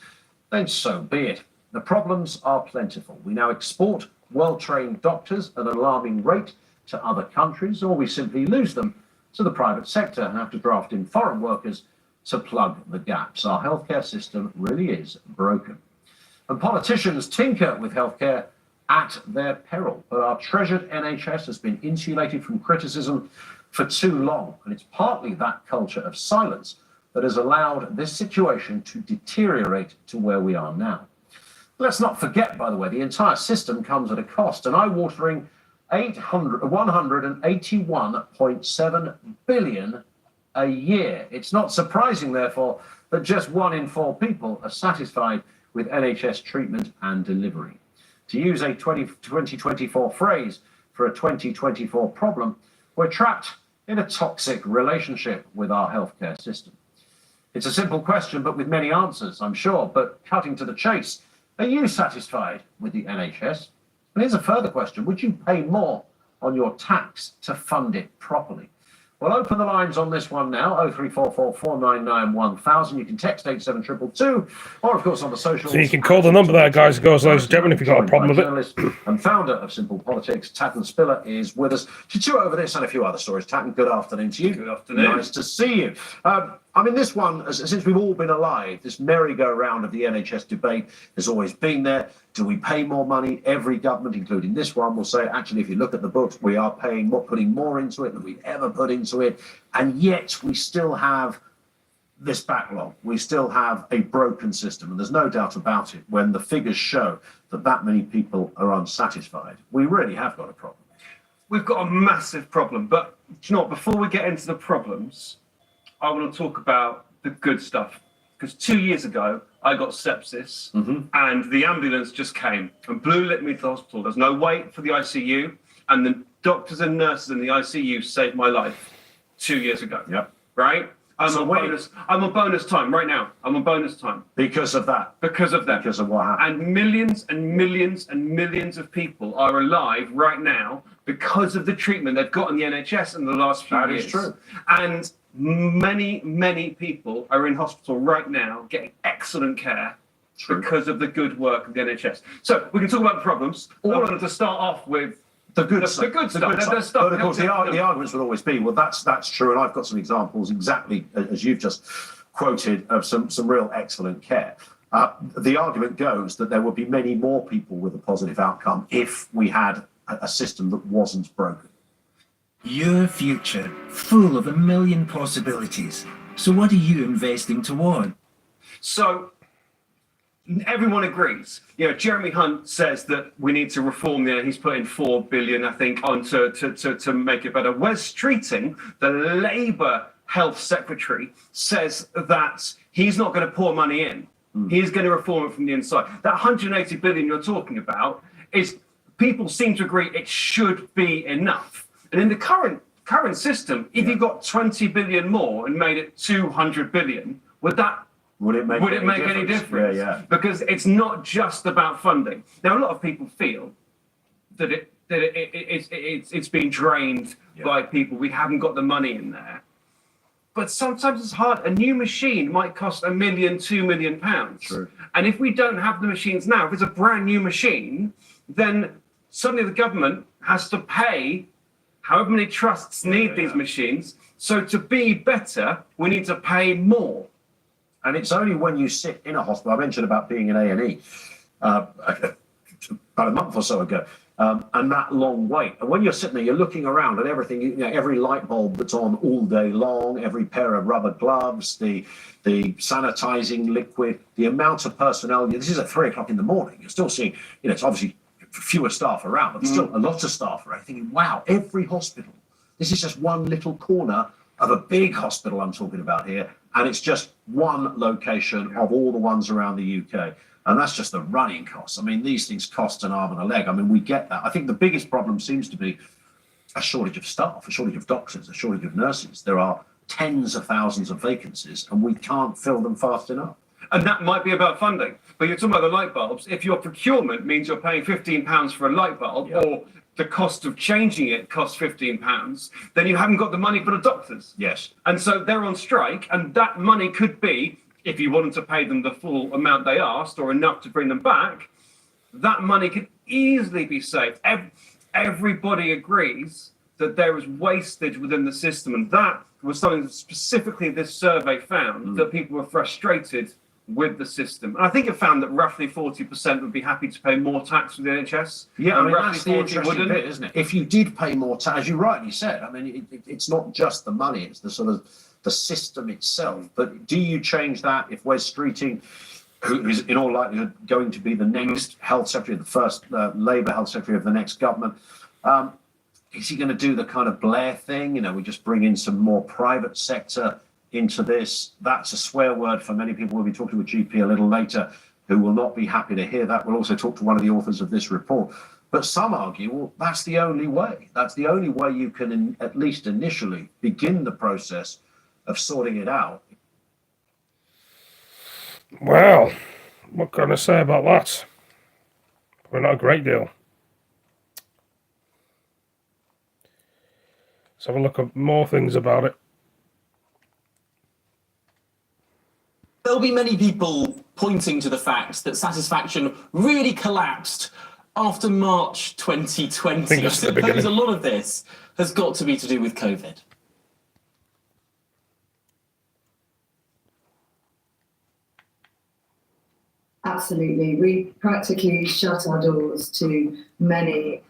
then so be it. The problems are plentiful. We now export well-trained doctors at an alarming rate to other countries, or we simply lose them to the private sector and have to draft in foreign workers to plug the gaps. Our healthcare system really is broken. And politicians tinker with healthcare at their peril. But our treasured NHS has been insulated from criticism for too long. And it's partly that culture of silence that has allowed this situation to deteriorate to where we are now. Let's not forget, by the way, the entire system comes at a cost, an eye-watering 181.7 billion a year. It's not surprising, therefore, that just 1 in 4 people are satisfied with NHS treatment and delivery. To use a 2024 phrase for a 2024 problem, we're trapped in a toxic relationship with our healthcare system. It's a simple question, but with many answers, I'm sure. But cutting to the chase, are you satisfied with the NHS? And here's a further question. Would you pay more on your tax to fund it properly? We'll open the lines on this one now, 0344 499 1000. You can text 87222, or of course on the socials. So you can call the number there, guys, ladies and gentlemen, if you've got a problem with it. And founder of Simple Politics, Tatton Spiller, is with us to chew over this and a few other stories. Tatton, good afternoon to you. Good afternoon. Nice to see you. I mean, this one, since we've all been alive, this merry-go-round of the NHS debate has always been there. Do we pay more money? Every government, including this one, will say, actually, if you look at the books, we are paying more, putting more into it than we've ever put into it. And yet we still have this backlog. We still have a broken system. And there's no doubt about it. When the figures show that many people are unsatisfied, we really have got a problem. We've got a massive problem. But, you know, before we get into the problems, I want to talk about the good stuff. Because 2 years ago, I got sepsis and the ambulance just came and blue-lit me to the hospital. There's no wait for the ICU. And the doctors and nurses in the ICU saved my life 2 years ago. Yep. Right? I'm on bonus time right now. I'm on bonus time. Because of that. Because of that. Because of what happened. And millions and millions and millions of people are alive right now because of the treatment they've got in the NHS in the last few years. That is true. And many people are in hospital right now getting excellent care because of the good work of the NHS. So we can talk about the problems. I wanted to start off with the good stuff. The good stuff. But of course, the arguments would always be, well, that's true, and I've got some examples exactly as you've just quoted of some real excellent care. The argument goes that there would be many more people with a positive outcome if we had a system that wasn't broken. Your future, full of a million possibilities. So what are you investing toward? So everyone agrees. Jeremy Hunt says that we need to reform he's put in 4 billion, I think, on to make it better. Wes Streeting, the Labour Health Secretary, says that he's not going to pour money in. He's going to reform it from the inside. That 180 billion you're talking about people seem to agree it should be enough. And in the current system, if you got 20 billion more and made it 200 billion, would it make any difference? Yeah. Because it's not just about funding. Now, a lot of people feel that it's being drained by people. We haven't got the money in there. But sometimes it's hard. A new machine might cost £1 million, £2 million. True. And if we don't have the machines now, if it's a brand new machine, then suddenly the government has to pay however many trusts need these machines. So to be better, we need to pay more. And it's only when you sit in a hospital, I mentioned about being in A&E about a month or so ago, and that long wait. And when you're sitting there, you're looking around at everything, every light bulb that's on all day long, every pair of rubber gloves, the sanitizing liquid, the amount of personnel. This is at 3 o'clock in the morning. You're still seeing, it's obviously fewer staff around, but there's still a lot of staff around. Thinking, wow, every hospital. This is just one little corner of a big hospital I'm talking about here. And it's just one location of all the ones around the UK. And that's just the running costs. I mean, these things cost an arm and a leg. I mean, we get that. I think the biggest problem seems to be a shortage of staff, a shortage of doctors, a shortage of nurses. There are tens of thousands of vacancies and we can't fill them fast enough. And that might be about funding. But you're talking about the light bulbs. If your procurement means you're paying £15 for a light bulb, or the cost of changing it costs £15, then you haven't got the money for the doctors. Yes. And so they're on strike, and that money could be, if you wanted to pay them the full amount they asked or enough to bring them back, that money could easily be saved. Everybody agrees that there is wastage within the system, and that was something that specifically this survey found, that people were frustrated with the system. And I think it found that roughly 40% would be happy to pay more tax for the NHS. Yeah, I mean, roughly that's the interesting bit, isn't it? If you did pay more tax, as you rightly said, I mean, it's not just the money, it's the sort of the system itself. But do you change that if Wes Streeting, who is in all likelihood going to be the next health secretary, the first Labour health secretary of the next government, is he going to do the kind of Blair thing? We just bring in some more private sector into this? That's a swear word for many people. We'll be talking to a GP a little later who will not be happy to hear that. We'll also talk to one of the authors of this report. But some argue, well, that's the only way. That's the only way you can, at least initially, begin the process of sorting it out. Well, what can I say about that? Probably not a great deal. Let's have a look at more things about it. There'll be many people pointing to the fact that satisfaction really collapsed after March 2020. I suppose a lot of this has got to be to do with COVID. Absolutely. We practically shut our doors to many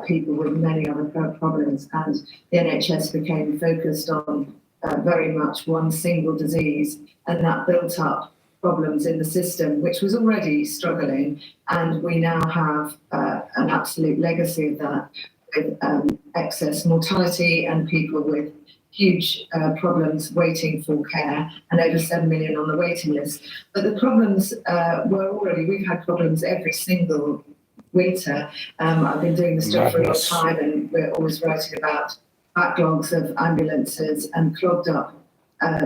people with many other problems, and the NHS became focused on very much one single disease, and that built up problems in the system, which was already struggling, and we now have an absolute legacy of that, with excess mortality and people with huge problems waiting for care, and over 7 million on the waiting list. But the problems we've had problems every single winter. I've been doing this job for a long time, and we're always writing about backlogs of ambulances and clogged up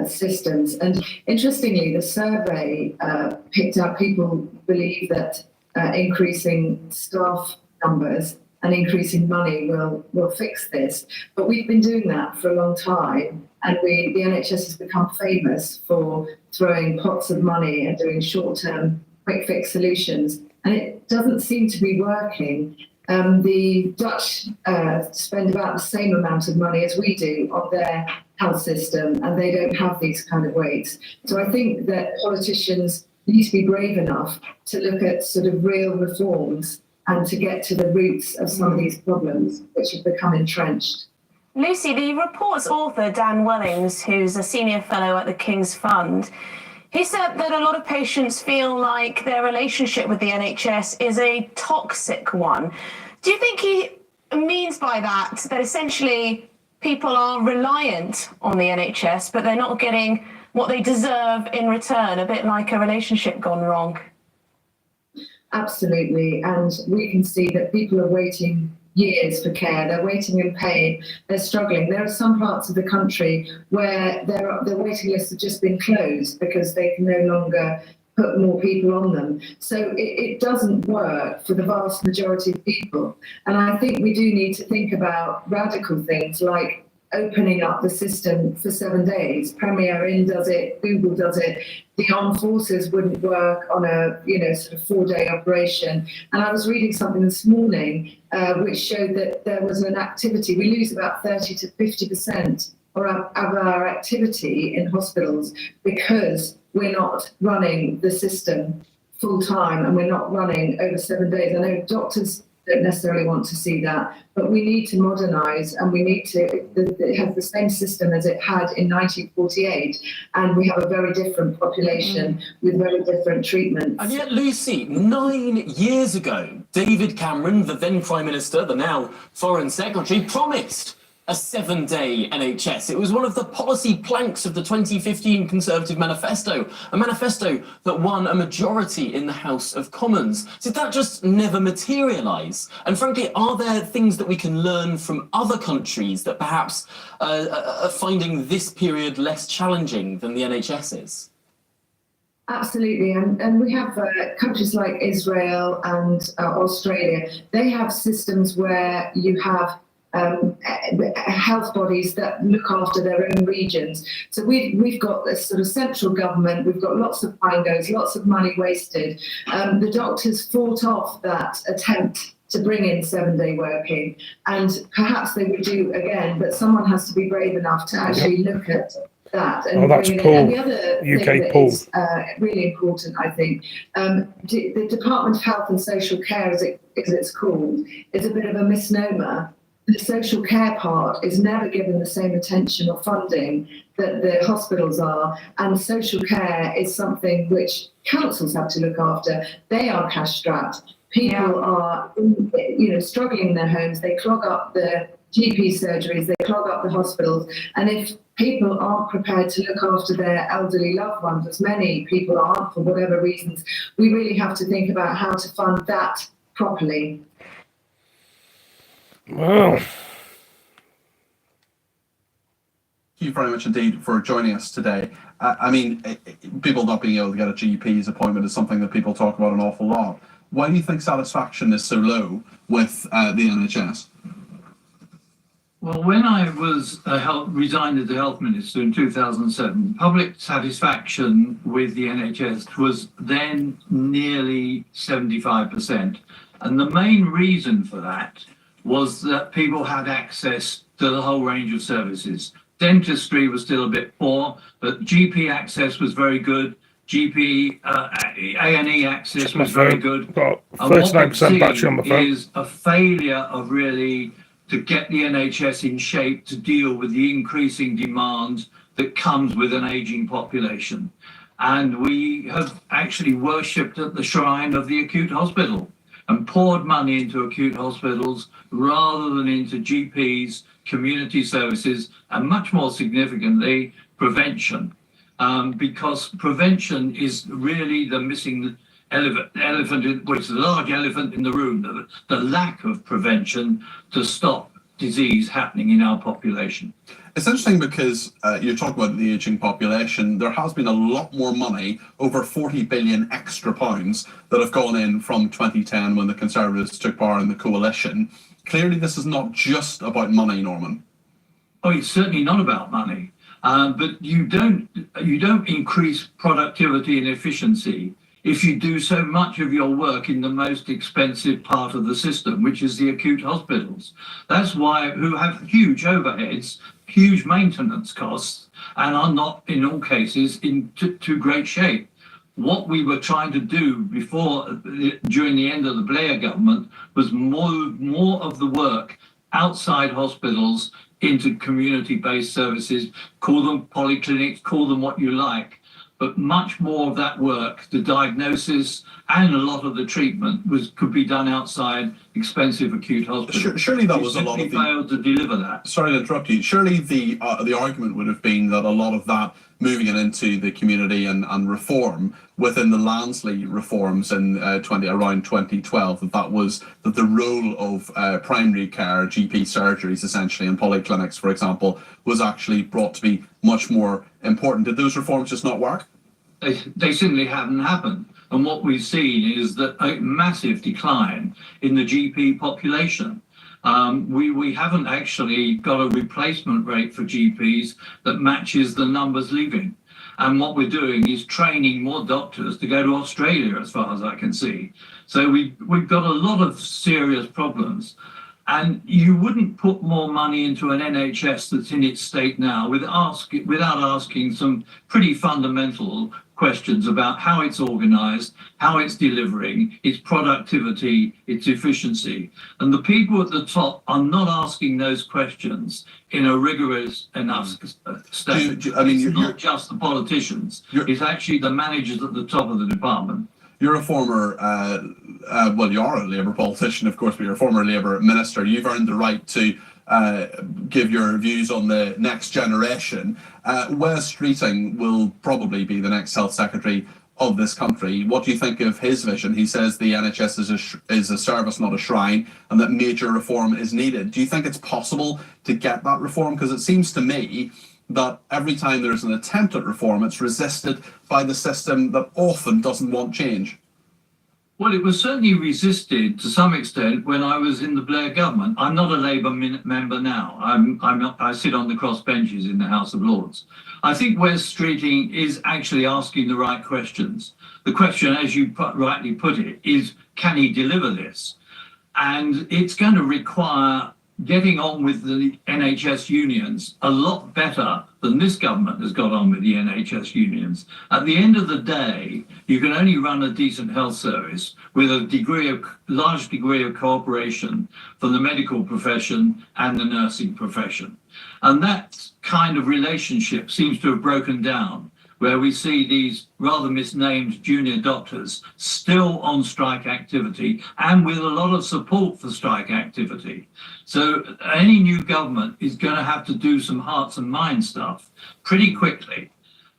systems. And interestingly, the survey picked up people believe that increasing staff numbers and increasing money will fix this. But we've been doing that for a long time, And the NHS has become famous for throwing pots of money and doing short-term quick fix solutions. And it doesn't seem to be working. The Dutch spend about the same amount of money as we do on their health system, and they don't have these kind of waits. So I think that politicians need to be brave enough to look at sort of real reforms and to get to the roots of some of these problems which have become entrenched. Lucy, the report's author, Dan Wellings, who's a senior fellow at the King's Fund, he said that a lot of patients feel like their relationship with the NHS is a toxic one. Do you think he means by that essentially people are reliant on the NHS, but they're not getting what they deserve in return, a bit like a relationship gone wrong? Absolutely, and we can see that people are waiting years for care. They're waiting in pain. They're struggling. There are some parts of the country where their waiting lists have just been closed because they can no longer put more people on them. So it doesn't work for the vast majority of people. And I think we do need to think about radical things like opening up the system for 7 days. Premier Inn does it, Google does it. The armed forces wouldn't work on a sort of 4-day operation. And I was reading something this morning which showed that there was an activity. We lose about 30 to 50% of our activity in hospitals because we're not running the system full time and we're not running over 7 days. I know doctors don't necessarily want to see that, but we need to modernise and we need to have the same system as it had in 1948, and we have a very different population with very different treatments. And yet, Lucy, 9 years ago, David Cameron, the then Prime Minister, the now Foreign Secretary, promised a 7-day NHS. It was one of the policy planks of the 2015 Conservative Manifesto, a manifesto that won a majority in the House of Commons. Did that just never materialise? And frankly, are there things that we can learn from other countries that perhaps are finding this period less challenging than the NHS is? Absolutely, and we have countries like Israel and Australia. They have systems where you have health bodies that look after their own regions. So we've got this sort of central government, we've got lots of quangos, lots of money wasted. The doctors fought off that attempt to bring in 7-day working, and perhaps they would do again, but someone has to be brave enough to actually look at that. And that's bring it Paul, in. And the other UK thing that Paul. is really important, I think, the Department of Health and Social Care, as it's called, is a bit of a misnomer. The social care part is never given the same attention or funding that the hospitals are, and social care is something which councils have to look after. They are cash strapped. People are, struggling in their homes. They clog up the GP surgeries, they clog up the hospitals, and if people aren't prepared to look after their elderly loved ones, as many people aren't for whatever reasons, we really have to think about how to fund that properly. Wow. Thank you very much indeed for joining us today. People not being able to get a GP's appointment is something that people talk about an awful lot. Why do you think satisfaction is so low with the NHS? Well, when I was resigned as the health minister in 2007, public satisfaction with the NHS was then nearly 75%. And the main reason for that was that people had access to the whole range of services. Dentistry was still a bit poor, but GP access was very good. GP A&E access was very good. Got And what 39% battery on my we've phone. seen is a failure of really to get the NHS in shape to deal with the increasing demand that comes with an aging population. And we have actually worshipped at the shrine of the acute hospital and poured money into acute hospitals rather than into GPs, community services, and much more significantly, prevention. Because prevention is really the missing elephant, which is a large elephant in the room, the lack of prevention to stop disease happening in our population. It's interesting because you talk about the ageing population. There has been a lot more money, over 40 billion extra pounds, that have gone in from 2010 when the Conservatives took power in the coalition. Clearly, this is not just about money, Norman. Oh, it's certainly not about money. But you don't increase productivity and efficiency if you do so much of your work in the most expensive part of the system, which is the acute hospitals. That's why who have huge overheads, huge maintenance costs, and are not in all cases in too great shape. What we were trying to do during the end of the Blair government was more of the work outside hospitals into community-based services, call them polyclinics, call them what you like, but much more of that work, the diagnosis and a lot of the treatment could be done outside expensive acute hospitals. Surely that was a lot of the... failed to deliver that. Sorry to interrupt you. Surely the argument would have been that a lot of that moving it into the community and reform within the Lansley reforms in around 2012, that the role of primary care, GP surgeries essentially, and polyclinics, for example, was actually brought to be much more important. Did those reforms just not work? They simply haven't happened. And what we've seen is that a massive decline in the GP population. We haven't actually got a replacement rate for GPs that matches the numbers leaving. And what we're doing is training more doctors to go to Australia, as far as I can see. So we've got a lot of serious problems. And you wouldn't put more money into an NHS that's in its state now without asking some pretty fundamental questions about how it's organised, how it's delivering, its productivity, its efficiency. And the people at the top are not asking those questions in a rigorous enough state. It's not just the politicians, it's actually the managers at the top of the department. You're a former, well, you are a Labour politician, of course, but you're a former Labour minister. You've earned the right to give your views on the next generation. Wes Streeting will probably be the next Health Secretary of this country. What do you think of his vision? He says the NHS is a service, not a shrine, and that major reform is needed. Do you think it's possible to get that reform? Because it seems to me that every time there's an attempt at reform, it's resisted by the system that often doesn't want change. Well, it was certainly resisted to some extent when I was in the Blair government. I'm not a Labour member now. I sit on the crossbenches in the House of Lords. I think Wes Streeting is actually asking the right questions. The question, as you rightly put it, is can he deliver this? And it's going to require getting on with the NHS unions a lot better than this government has got on with the NHS unions. At the end of the day, you can only run a decent health service with a large degree of cooperation from the medical profession and the nursing profession. And that kind of relationship seems to have broken down, where we see these rather misnamed junior doctors still on strike activity and with a lot of support for strike activity. So any new government is going to have to do some hearts and minds stuff pretty quickly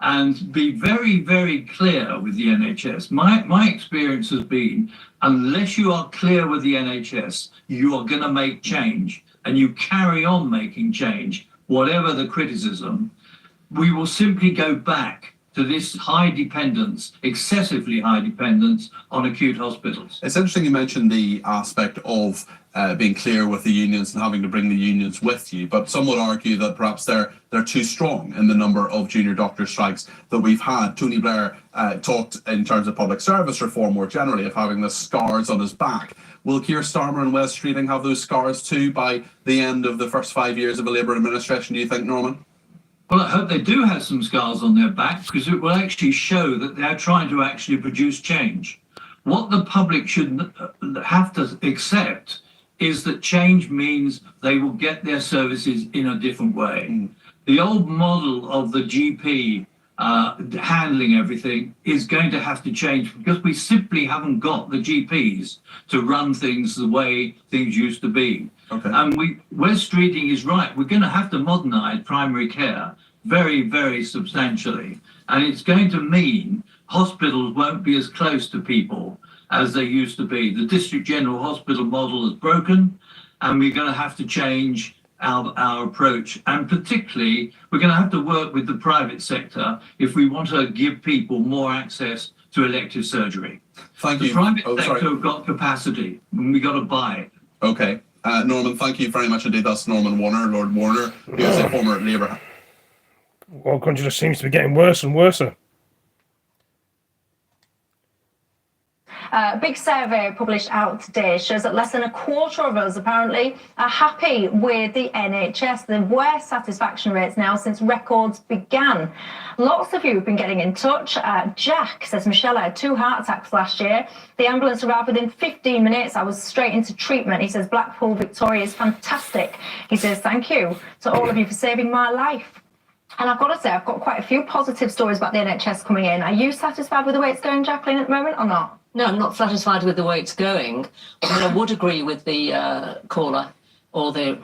and be very, very clear with the NHS. My experience has been, unless you are clear with the NHS, you are going to make change, and you carry on making change, whatever the criticism, we will simply go back to this high dependence, excessively high dependence on acute hospitals. It's interesting you mentioned the aspect of being clear with the unions and having to bring the unions with you, but some would argue that perhaps they're too strong in the number of junior doctor strikes that we've had. Tony Blair talked in terms of public service reform more generally of having the scars on his back. Will Keir Starmer and Wes Streeting have those scars too by the end of the first 5 years of a Labour administration, do you think, Norman? Well, I hope they do have some scars on their back, because it will actually show that they're trying to actually produce change. What the public should have to accept is that change means they will get their services in a different way. The old model of the GP handling everything is going to have to change, because we simply haven't got the GPs to run things the way things used to be. Okay. And Wes Streeting is right. We're going to have to modernise primary care very, very substantially. And it's going to mean hospitals won't be as close to people as they used to be. The district general hospital model is broken, and we're going to have to change our approach. And particularly, we're going to have to work with the private sector if we want to give people more access to elective surgery. Thank you. The private sector have got capacity, and we've got to buy it. Okay. Norman, thank you very much indeed. That's Norman Warner, Lord Warner, who is a former Labour. Our country just seems to be getting worse and worse. A big survey published out today shows that less than a quarter of us apparently are happy with the NHS. The worst satisfaction rates now since records began. Lots of you have been getting in touch. Jack says, Michelle, I had 2 heart attacks last year. The ambulance arrived within 15 minutes. I was straight into treatment. He says, Blackpool, Victoria is fantastic. He says, thank you to all of you for saving my life. And I've got to say, I've got quite a few positive stories about the NHS coming in. Are you satisfied with the way it's going, Jacqueline, at the moment, or not? No, I'm not satisfied with the way it's going. But I would agree with the caller or the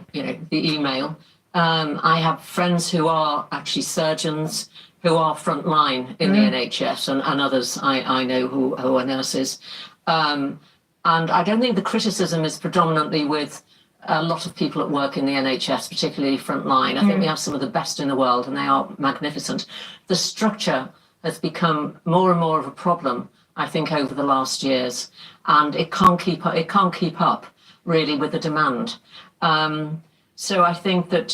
email. I have friends who are actually surgeons who are frontline in the NHS and others I know who are nurses. And I don't think the criticism is predominantly with a lot of people at work in the NHS, particularly frontline. I think we have some of the best in the world and they are magnificent. The structure has become more and more of a problem, I think, over the last years, and it can't keep up really with the demand. So I think that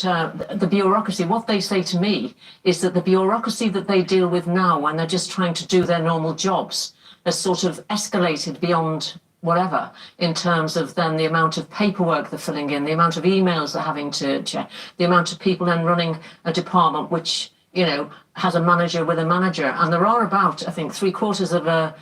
the bureaucracy, what they say to me is that the bureaucracy that they deal with now when they're just trying to do their normal jobs has sort of escalated beyond whatever in terms of then the amount of paperwork they're filling in, the amount of emails they're having to check, the amount of people then running a department which, has a manager with a manager. And there are about, I think, three quarters of a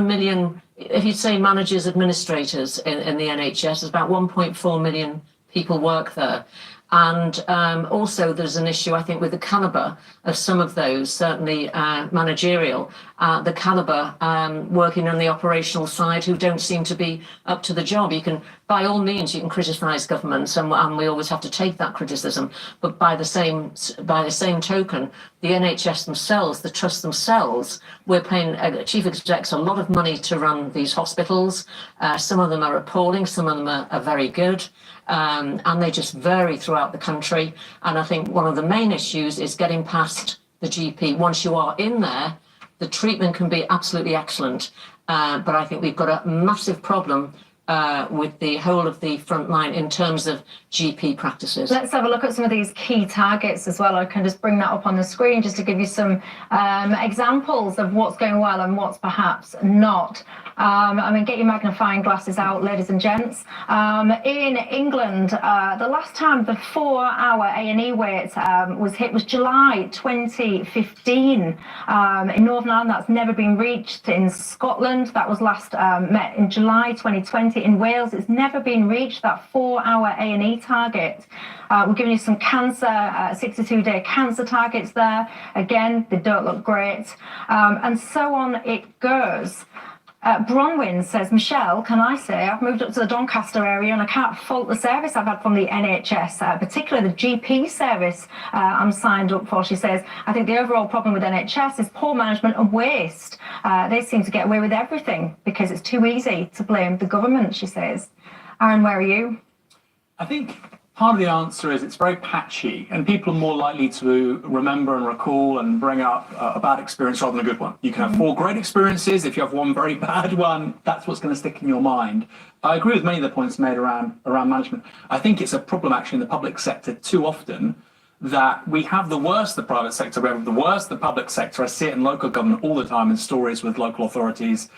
million, if you say managers, administrators in the NHS, there's about 1.4 million people work there. And also there's an issue, I think, with the calibre of some of those, certainly managerial, the calibre working on the operational side who don't seem to be up to the job. You can, by all means, you can criticise governments, and we always have to take that criticism. But by the same token, the NHS themselves, the trust themselves, we're paying chief execs a lot of money to run these hospitals. Some of them are appalling, some of them are very good. And they just vary throughout the country. And I think one of the main issues is getting past the GP. Once you are in there, the treatment can be absolutely excellent. But I think we've got a massive problem with the whole of the front line in terms of GP practices. Let's have a look at some of these key targets as well. I can just bring that up on the screen just to give you some examples of what's going well and what's perhaps not. Get your magnifying glasses out, ladies and gents. In England, the last time the 4-hour A&E wait was hit was July 2015. In Northern Ireland, that's never been reached. In Scotland, that was last met in July 2020. In Wales, it's never been reached, that 4-hour A&E target. We're giving you some cancer, 62-day cancer targets there. Again, they don't look great. And so on it goes. Bronwyn says, Michelle, can I say, I've moved up to the Doncaster area and I can't fault the service I've had from the NHS, particularly the GP service I'm signed up for. She says, I think the overall problem with NHS is poor management and waste. They seem to get away with everything because it's too easy to blame the government, she says. Aaron, where are you? I think part of the answer is it's very patchy, and people are more likely to remember and recall and bring up a bad experience rather than a good one. You can have 4 great experiences. If you have one very bad one, that's what's going to stick in your mind. I agree with many of the points made around management. I think it's a problem actually in the public sector too often that we have the worst the private sector, we have the worst the public sector. I see it in local government all the time in stories with local authorities.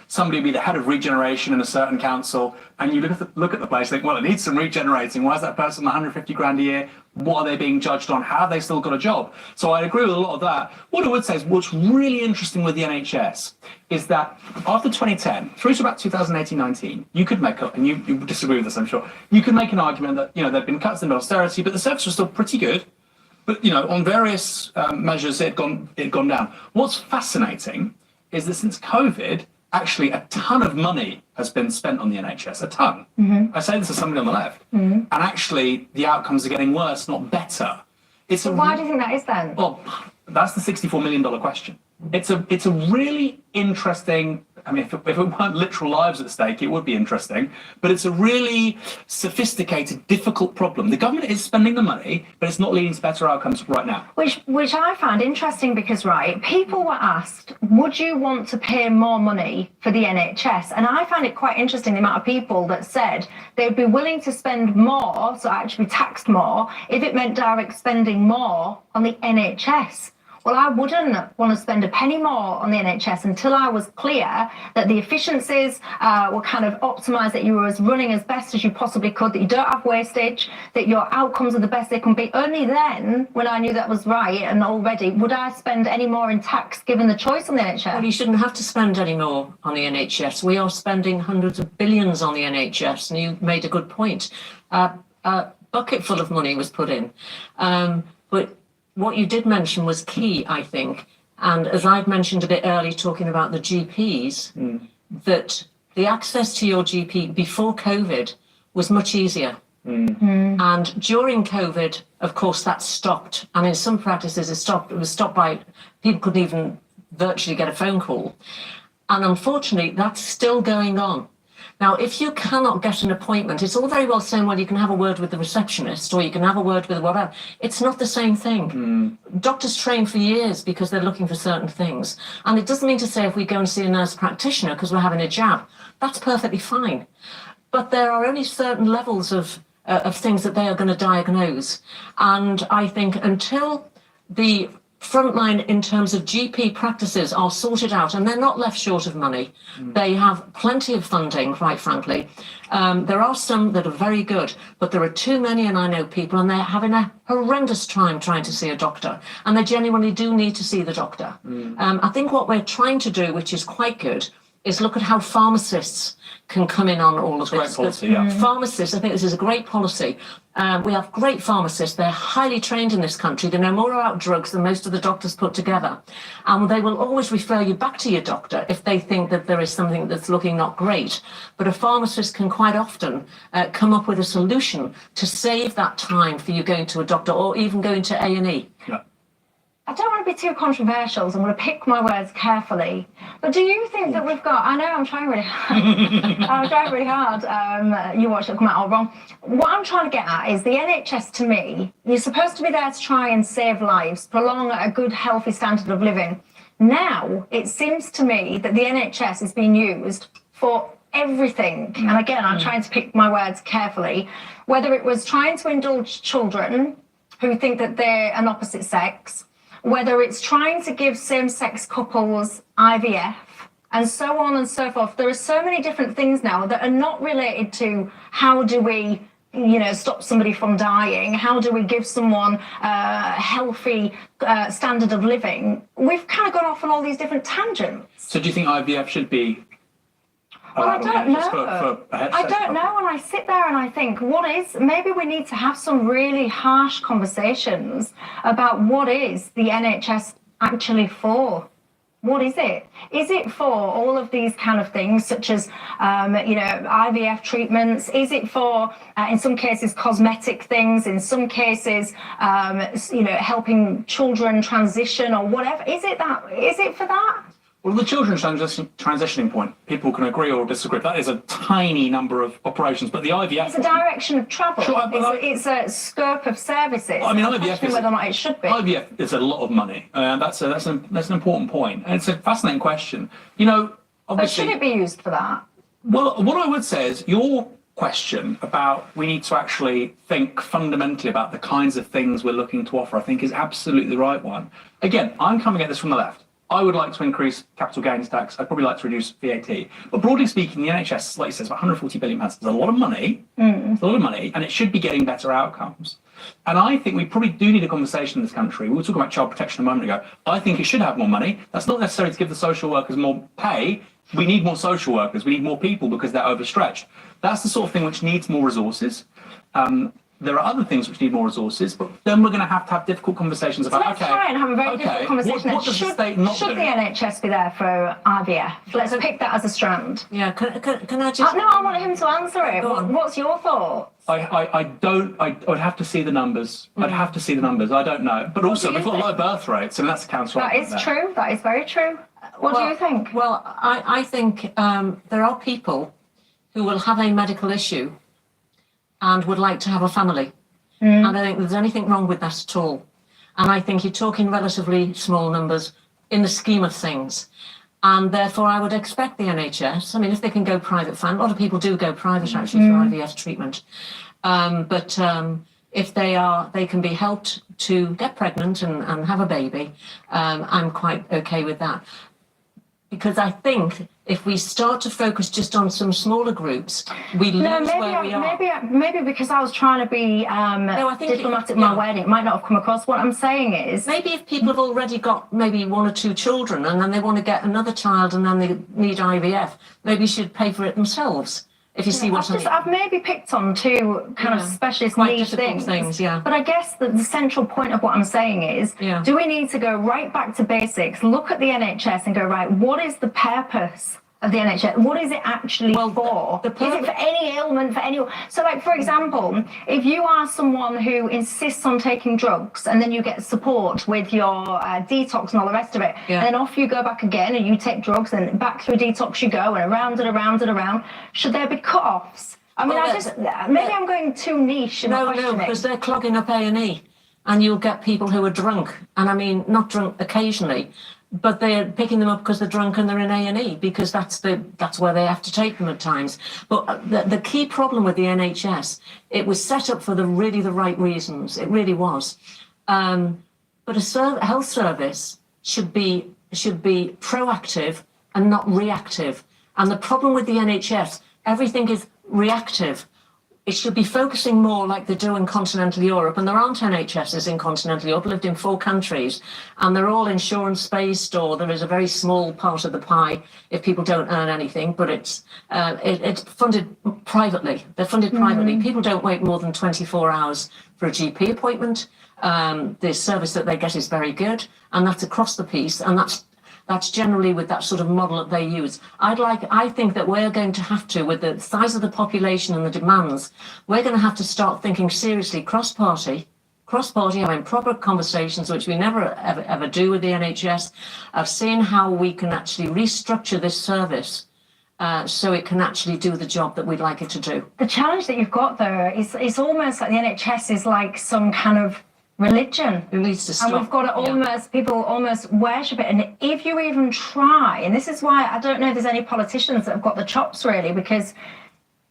Somebody will be the head of regeneration in a certain council, and you look at the place and think, well, it needs some regenerating. Why is that person 150 grand a year? What are they being judged on? How have they still got a job? So I agree with a lot of that. What I would say is what's really interesting with the NHS is that after 2010, through to about 2018-19, you could make up, and you disagree with this, I'm sure, you could make an argument that, there've been cuts in austerity, but the service was still pretty good. But, on various measures, it had gone down. What's fascinating is that since COVID, actually a ton of money has been spent on the NHS, a ton. I say this as somebody on the left. And actually the outcomes are getting worse, not better. So why do you think that is then? Well, that's the $64 million question. It's a really interesting I mean, if it weren't literal lives at stake, it would be interesting. But it's a really sophisticated, difficult problem. The government is spending the money, but it's not leading to better outcomes right now. Which I found interesting because, right, people were asked, would you want to pay more money for the NHS? And I found it quite interesting, the amount of people that said they'd be willing to spend more, so actually be taxed more, if it meant direct spending more on the NHS. Well, I wouldn't want to spend a penny more on the NHS until I was clear that the efficiencies were kind of optimised, that you were running as best as you possibly could, that you don't have wastage, that your outcomes are the best they can be. Only then, when I knew that was right and already, would I spend any more in tax given the choice on the NHS? Well, you shouldn't have to spend any more on the NHS. We are spending hundreds of billions on the NHS, and you made a good point. A bucket full of money was put in. But what you did mention was key, I think. And as I've mentioned a bit earlier, talking about the GPs, that the access to your GP before COVID was much easier. And during COVID, of course, that stopped. And in some practices, it was stopped by people couldn't even virtually get a phone call. And unfortunately, that's still going on. Now, if you cannot get an appointment, it's all very well saying, well, you can have a word with the receptionist or you can have a word with whatever. It's not the same thing. Doctors train for years because they're looking for certain things. And it doesn't mean to say if we go and see a nurse practitioner because we're having a jab, that's perfectly fine. But there are only certain levels of things that they are going to diagnose. And I think until the frontline in terms of GP practices are sorted out, and they're not left short of money. They have plenty of funding, quite frankly. There are some that are very good, but there are too many, and I know people, and they're having a horrendous time trying to see a doctor, and they genuinely do need to see the doctor. I think what we're trying to do, which is quite good, is look at how pharmacists can come in on all of this. Great policy, yeah. Pharmacists, I think this is a great policy. We have great pharmacists. They're highly trained in this country. They know more about drugs than most of the doctors put together. And they will always refer you back to your doctor if they think that there is something that's looking not great. But a pharmacist can quite often come up with a solution to save that time for you going to a doctor or even going to A&E. Yeah. I don't want to be too controversial, so I'm going to pick my words carefully. But do you think that we've got... I know I'm trying really hard. I'm trying really hard. You watch it come out all wrong. What I'm trying to get at is the NHS, to me, you're supposed to be there to try and save lives, prolong a good, healthy standard of living. Now, it seems to me that the NHS is being used for everything. And again, I'm trying to pick my words carefully. Whether it was trying to indulge children who think that they're an opposite sex, whether it's trying to give same-sex couples IVF, and so on and so forth. There are so many different things now that are not related to how do we, stop somebody from dying, how do we give someone a healthy standard of living. We've kind of gone off on all these different tangents. So do you think IVF should be... Well, I don't know. I don't know. And I sit there and I think, maybe we need to have some really harsh conversations about what is the NHS actually for? What is it? Is it for all of these kind of things, such as, IVF treatments? Is it for, in some cases, cosmetic things? In some cases, helping children transition or whatever? Is it for that? Well, the children's transitioning point, people can agree or disagree. That is a tiny number of operations, but the IVF... It's a direction of travel. Sure, it's a scope of services. I mean, IVF is... whether or not it should be. IVF is a lot of money. That's an important point. And it's a fascinating question. Obviously... But should it be used for that? Well, what I would say is your question about we need to actually think fundamentally about the kinds of things we're looking to offer, I think is absolutely the right one. Again, I'm coming at this from the left. I would like to increase capital gains tax. I'd probably like to reduce VAT. But broadly speaking, the NHS, like you said, is about 140 billion pounds. There's a lot of money. It's a lot of money, and it should be getting better outcomes. And I think we probably do need a conversation in this country. We were talking about child protection a moment ago. I think it should have more money. That's not necessarily to give the social workers more pay. We need more social workers. We need more people because they're overstretched. That's the sort of thing which needs more resources. There are other things which need more resources, but then we're going to have difficult conversations about, let's try and have a very difficult conversation. What does the state not do? Should the NHS be there for IVF? Let's pick that as a strand. Yeah, can I just... No, I want him to answer it. What's your thoughts? I would have to see the numbers. I'd have to see the numbers. I don't know. But also, we've got low birth rates, and that's a counter. That is true. That is very true. What do you think? Well, I think there are people who will have a medical issue and would like to have a family. And I don't think there's anything wrong with that at all. And I think you're talking relatively small numbers in the scheme of things. And therefore, I would expect the NHS, I mean, if they can go private, a lot of people do go private actually for IVF treatment. But if they can be helped to get pregnant and have a baby, I'm quite okay with that. Because I think if we start to focus just on some smaller groups, we lose where we are. Maybe because I was trying to be diplomatic in my wording, it might not have come across. What I'm saying is... Maybe if people have already got maybe 1 or 2 children and then they want to get another child and then they need IVF, maybe should pay for it themselves. If you see what I mean. I've maybe picked on 2 kind of specialist niche things. But I guess the central point of what I'm saying is, do we need to go right back to basics, look at the NHS and go, right, what is the purpose of the NHS? What is it actually for? Is it for any ailment, for any... So, like, for example, if you are someone who insists on taking drugs and then you get support with your detox and all the rest of it, and then off you go back again and you take drugs and back through detox you go and around and around and around, should there be cut-offs? I mean, maybe I'm going too niche in my questioning. No, because they're clogging up A&E and you'll get people who are drunk. And I mean, not drunk occasionally, but they're picking them up because they're drunk and they're in A&E because that's where they have to take them at times. But the key problem with the NHS, it was set up for the right reasons. It really was. But a health service should be proactive and not reactive. And the problem with the NHS, everything is reactive. It should be focusing more like they do in continental Europe, and there aren't NHSs in continental Europe. I've lived in 4 countries, and they're all insurance-based, or there is a very small part of the pie if people don't earn anything, but it's funded privately. They're funded privately. People don't wait more than 24 hours for a GP appointment. The service that they get is very good, and that's across the piece, and that's generally with that sort of model that they use. I think that we're going to have to, with the size of the population and the demands, we're going to have to start thinking seriously cross-party, having proper conversations, which we never ever do with the NHS, of seeing how we can actually restructure this service so it can actually do the job that we'd like it to do. The challenge that you've got there is it's almost like the NHS is like some kind of religion. It needs to stop. And we've got to people almost worship it. And if you even try, and this is why I don't know if there's any politicians that have got the chops really, because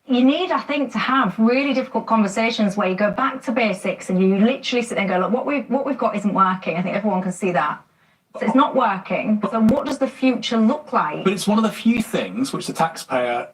you need, I think, to have really difficult conversations where you go back to basics and you literally sit there and go, look, what we've got isn't working. I think everyone can see that. So it's not working. So what does the future look like? But it's one of the few things which the taxpayer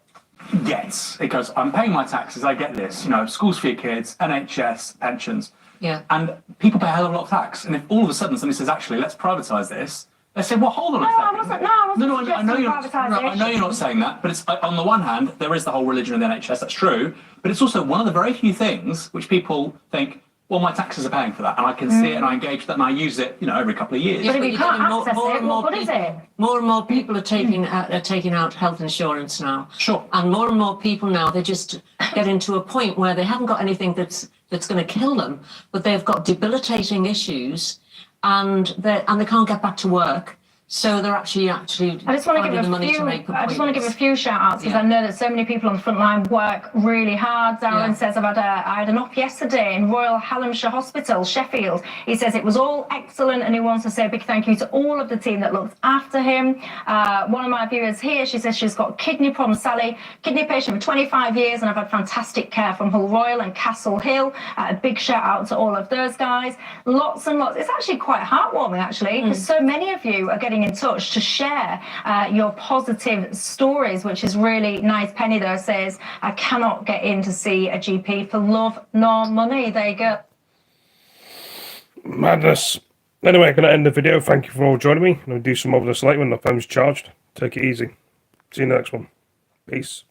gets. It goes, I'm paying my taxes, I get this, schools for your kids, NHS, pensions. Yeah. And people pay a hell of a lot of tax. And if all of a sudden somebody says, actually, let's privatise this, they say, well, hold on a second. I know you're not saying that, but it's on the one hand, there is the whole religion of the NHS, that's true, but it's also one of the very few things which people think, well, my taxes are paying for that, and I can see it, and I engage with that, and I use it, every couple of years. But if you can't access it, what is it? More and more people are taking out health insurance now. Sure. And more people now, they just get into a point where they haven't got anything that's going to kill them, but they've got debilitating issues, and they can't get back to work. So they're actually I just want to give a few shout outs because I know that so many people on the front line work really hard. Darren says I had an op yesterday in Royal Hallamshire Hospital, Sheffield. He says it was all excellent and he wants to say a big thank you to all of the team that looked after him. One of my viewers here, she says she's got kidney problems. Sally, kidney patient for 25 years and I've had fantastic care from Hull Royal and Castle Hill. A big shout out to all of those guys. Lots and lots. It's actually quite heartwarming actually because so many of you are getting in touch to share your positive stories, which is really nice. Penny though says, I cannot get in to see a GP for love nor money. There you go. Madness. Anyway, I'm going to end the video. Thank you for all joining me. I'm going to do some over this later when the phone's charged. Take it easy. See you in the next one. Peace.